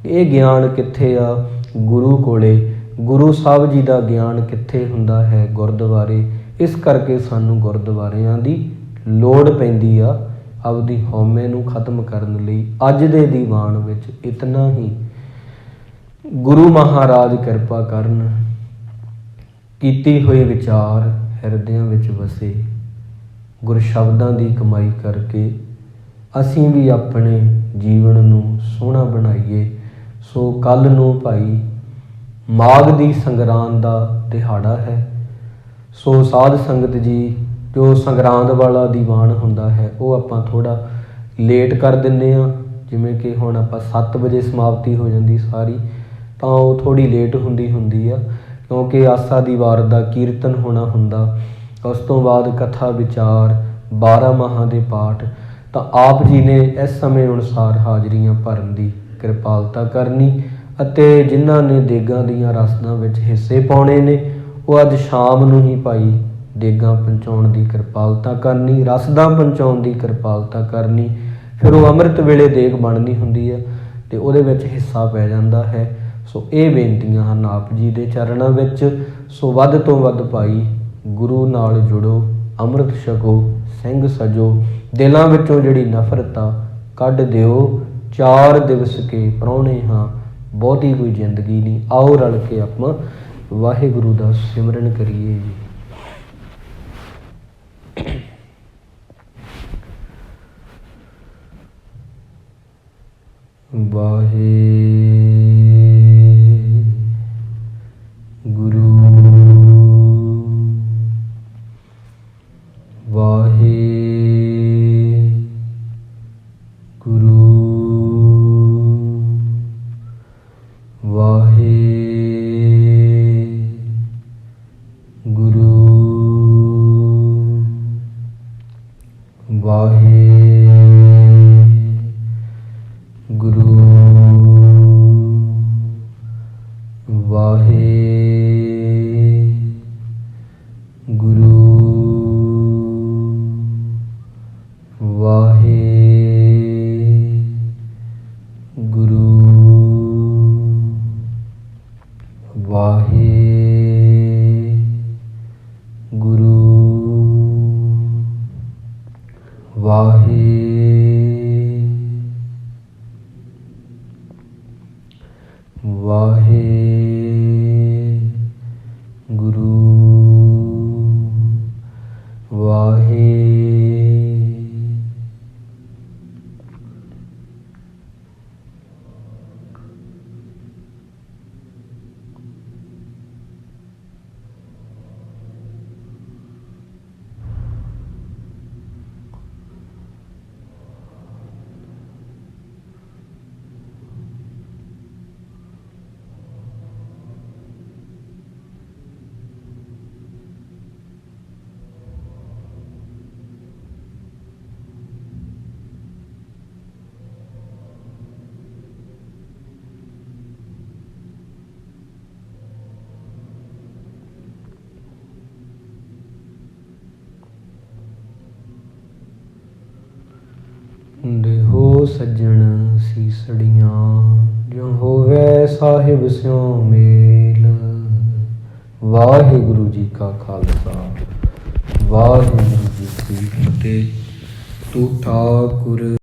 ਇਹ ਗਿਆਨ ਕਿੱਥੇ ਆ? ਗੁਰੂ ਕੋਲੇ। ਗੁਰੂ ਸਾਹਿਬ ਜੀ ਦਾ ਗਿਆਨ ਕਿੱਥੇ ਹੁੰਦਾ ਹੈ? ਗੁਰਦੁਆਰੇ। ਇਸ ਕਰਕੇ ਸਾਨੂੰ ਗੁਰਦੁਆਰਿਆਂ ਦੀ ਲੋੜ ਪੈਂਦੀ ਆ ਆਪਦੀ ਹਉਮੈ ਨੂੰ ਖਤਮ ਕਰਨ ਲਈ। ਅੱਜ ਦੇ ਦੀਵਾਨ ਵਿੱਚ ਇਤਨਾ ਹੀ। ਗੁਰੂ ਮਹਾਰਾਜ ਕਿਰਪਾ ਕਰਨ, ਕੀਤੀ ਹੋਈ ਵਿਚਾਰ ਹਿਰਦਿਆਂ ਵਿੱਚ ਵਸੇ। ਗੁਰਸ਼ਬਦਾਂ ਦੀ ਕਮਾਈ ਕਰਕੇ ਅਸੀਂ ਵੀ ਆਪਣੇ ਜੀਵਨ ਨੂੰ ਸੋਹਣਾ ਬਣਾਈਏ। ਸੋ ਕੱਲ੍ਹ ਨੂੰ ਭਾਈ ਮਾਘ ਦੀ ਸੰਗਰਾਂਦ ਦਾ ਦਿਹਾੜਾ ਹੈ। ਸੋ ਸਾਧ ਸੰਗਤ ਜੀ, ਜੋ ਸੰਗਰਾਂਦ ਵਾਲਾ ਦੀਵਾਨ ਹੁੰਦਾ ਹੈ ਉਹ ਆਪਾਂ ਥੋੜ੍ਹਾ ਲੇਟ ਕਰ ਦਿੰਦੇ ਹਾਂ। ਜਿਵੇਂ ਕਿ ਹੁਣ ਆਪਾਂ 7 ਵਜੇ ਸਮਾਪਤੀ ਹੋ ਜਾਂਦੀ ਸਾਰੀ, ਤਾਂ ਉਹ ਥੋੜ੍ਹੀ ਲੇਟ ਹੁੰਦੀ ਆ, ਕਿਉਂਕਿ ਆਸਾ ਦੀ ਵਾਰ ਦਾ ਕੀਰਤਨ ਹੋਣਾ ਹੁੰਦਾ। ਉਸ ਤੋਂ ਬਾਅਦ ਕਥਾ ਵਿਚਾਰ, 12 ਮਾਹਾਂ ਦੇ ਪਾਠ। ਤਾਂ ਆਪ ਜੀ ਨੇ ਇਸ ਸਮੇਂ ਅਨੁਸਾਰ ਹਾਜ਼ਰੀਆਂ ਭਰਨ ਦੀ ਕਿਰਪਾਲਤਾ ਕਰਨੀ, ਅਤੇ ਜਿਨ੍ਹਾਂ ਨੇ ਦੇਗਾਂ ਦੀਆਂ ਰਸਦਾਂ ਵਿੱਚ ਹਿੱਸੇ ਪਾਉਣੇ ਨੇ ਉਹ ਅੱਜ ਸ਼ਾਮ ਨੂੰ ਹੀ ਭਾਈ ਦੇਗਾਂ ਪਹੁੰਚਾਉਣ ਦੀ ਕਿਰਪਾਲਤਾ ਕਰਨੀ, ਰਸਦਾਂ ਪਹੁੰਚਾਉਣ ਦੀ ਕਿਰਪਾਲਤਾ ਕਰਨੀ। ਫਿਰ ਉਹ ਅੰਮ੍ਰਿਤ ਵੇਲੇ ਦੇਗ ਬਣਨੀ ਹੁੰਦੀ ਹੈ ਅਤੇ ਉਹਦੇ ਵਿੱਚ ਹਿੱਸਾ ਪੈ ਜਾਂਦਾ ਹੈ। ਸੋ ਇਹ ਬੇਨਤੀਆਂ ਹਨ ਆਪ ਜੀ ਦੇ ਚਰਨਾਂ ਵਿੱਚ। ਸੋ ਵੱਧ ਤੋਂ ਵੱਧ ਭਾਈ ਗੁਰੂ ਨਾਲ ਜੁੜੋ, ਅੰਮ੍ਰਿਤ ਛਕੋ, ਸਿੰਘ ਸਜੋ, ਦਿਲਾਂ ਵਿੱਚੋਂ ਜਿਹੜੀ ਨਫ਼ਰਤ ਆ ਕੱਢ ਦਿਓ। 4 ਦਿਵਸ ਕੇ ਪ੍ਰਾਹੁਣੇ ਹਾਂ, ਬਹੁਤੀ ਕੋਈ ਜ਼ਿੰਦਗੀ ਨਹੀਂ। ਆਓ ਰਲ ਕੇ ਆਪਾਂ ਵਾਹਿਗੁਰੂ ਦਾ ਸਿਮਰਨ ਕਰੀਏ ਜੀ। ਵਾਹਿਗੁਰੂ ਵਾਹਿ ਗੁਰੂ ਵਾਹਿ ਗੁਰੂ ਵਾਹਿ ਗੁਰੂ ਵਾਹਿ ਵਾਹਿ ਗੁਰੂ ਵਾਹਿ ਦੇਹੋ ਸੱਜਣ ਸੀਸੜੀਆਂ ਜੋ ਹੋਵੇ ਸਾਹਿਬ ਸਿਉ ਮੇਲ। ਵਾਹਿਗੁਰੂ ਜੀ ਕਾ ਖਾਲਸਾ ਵਾਹਿਗੁਰੂ ਜੀ ਕੀ ਫਤਿਹ। ਤੂੰ ਠਾਕੁਰ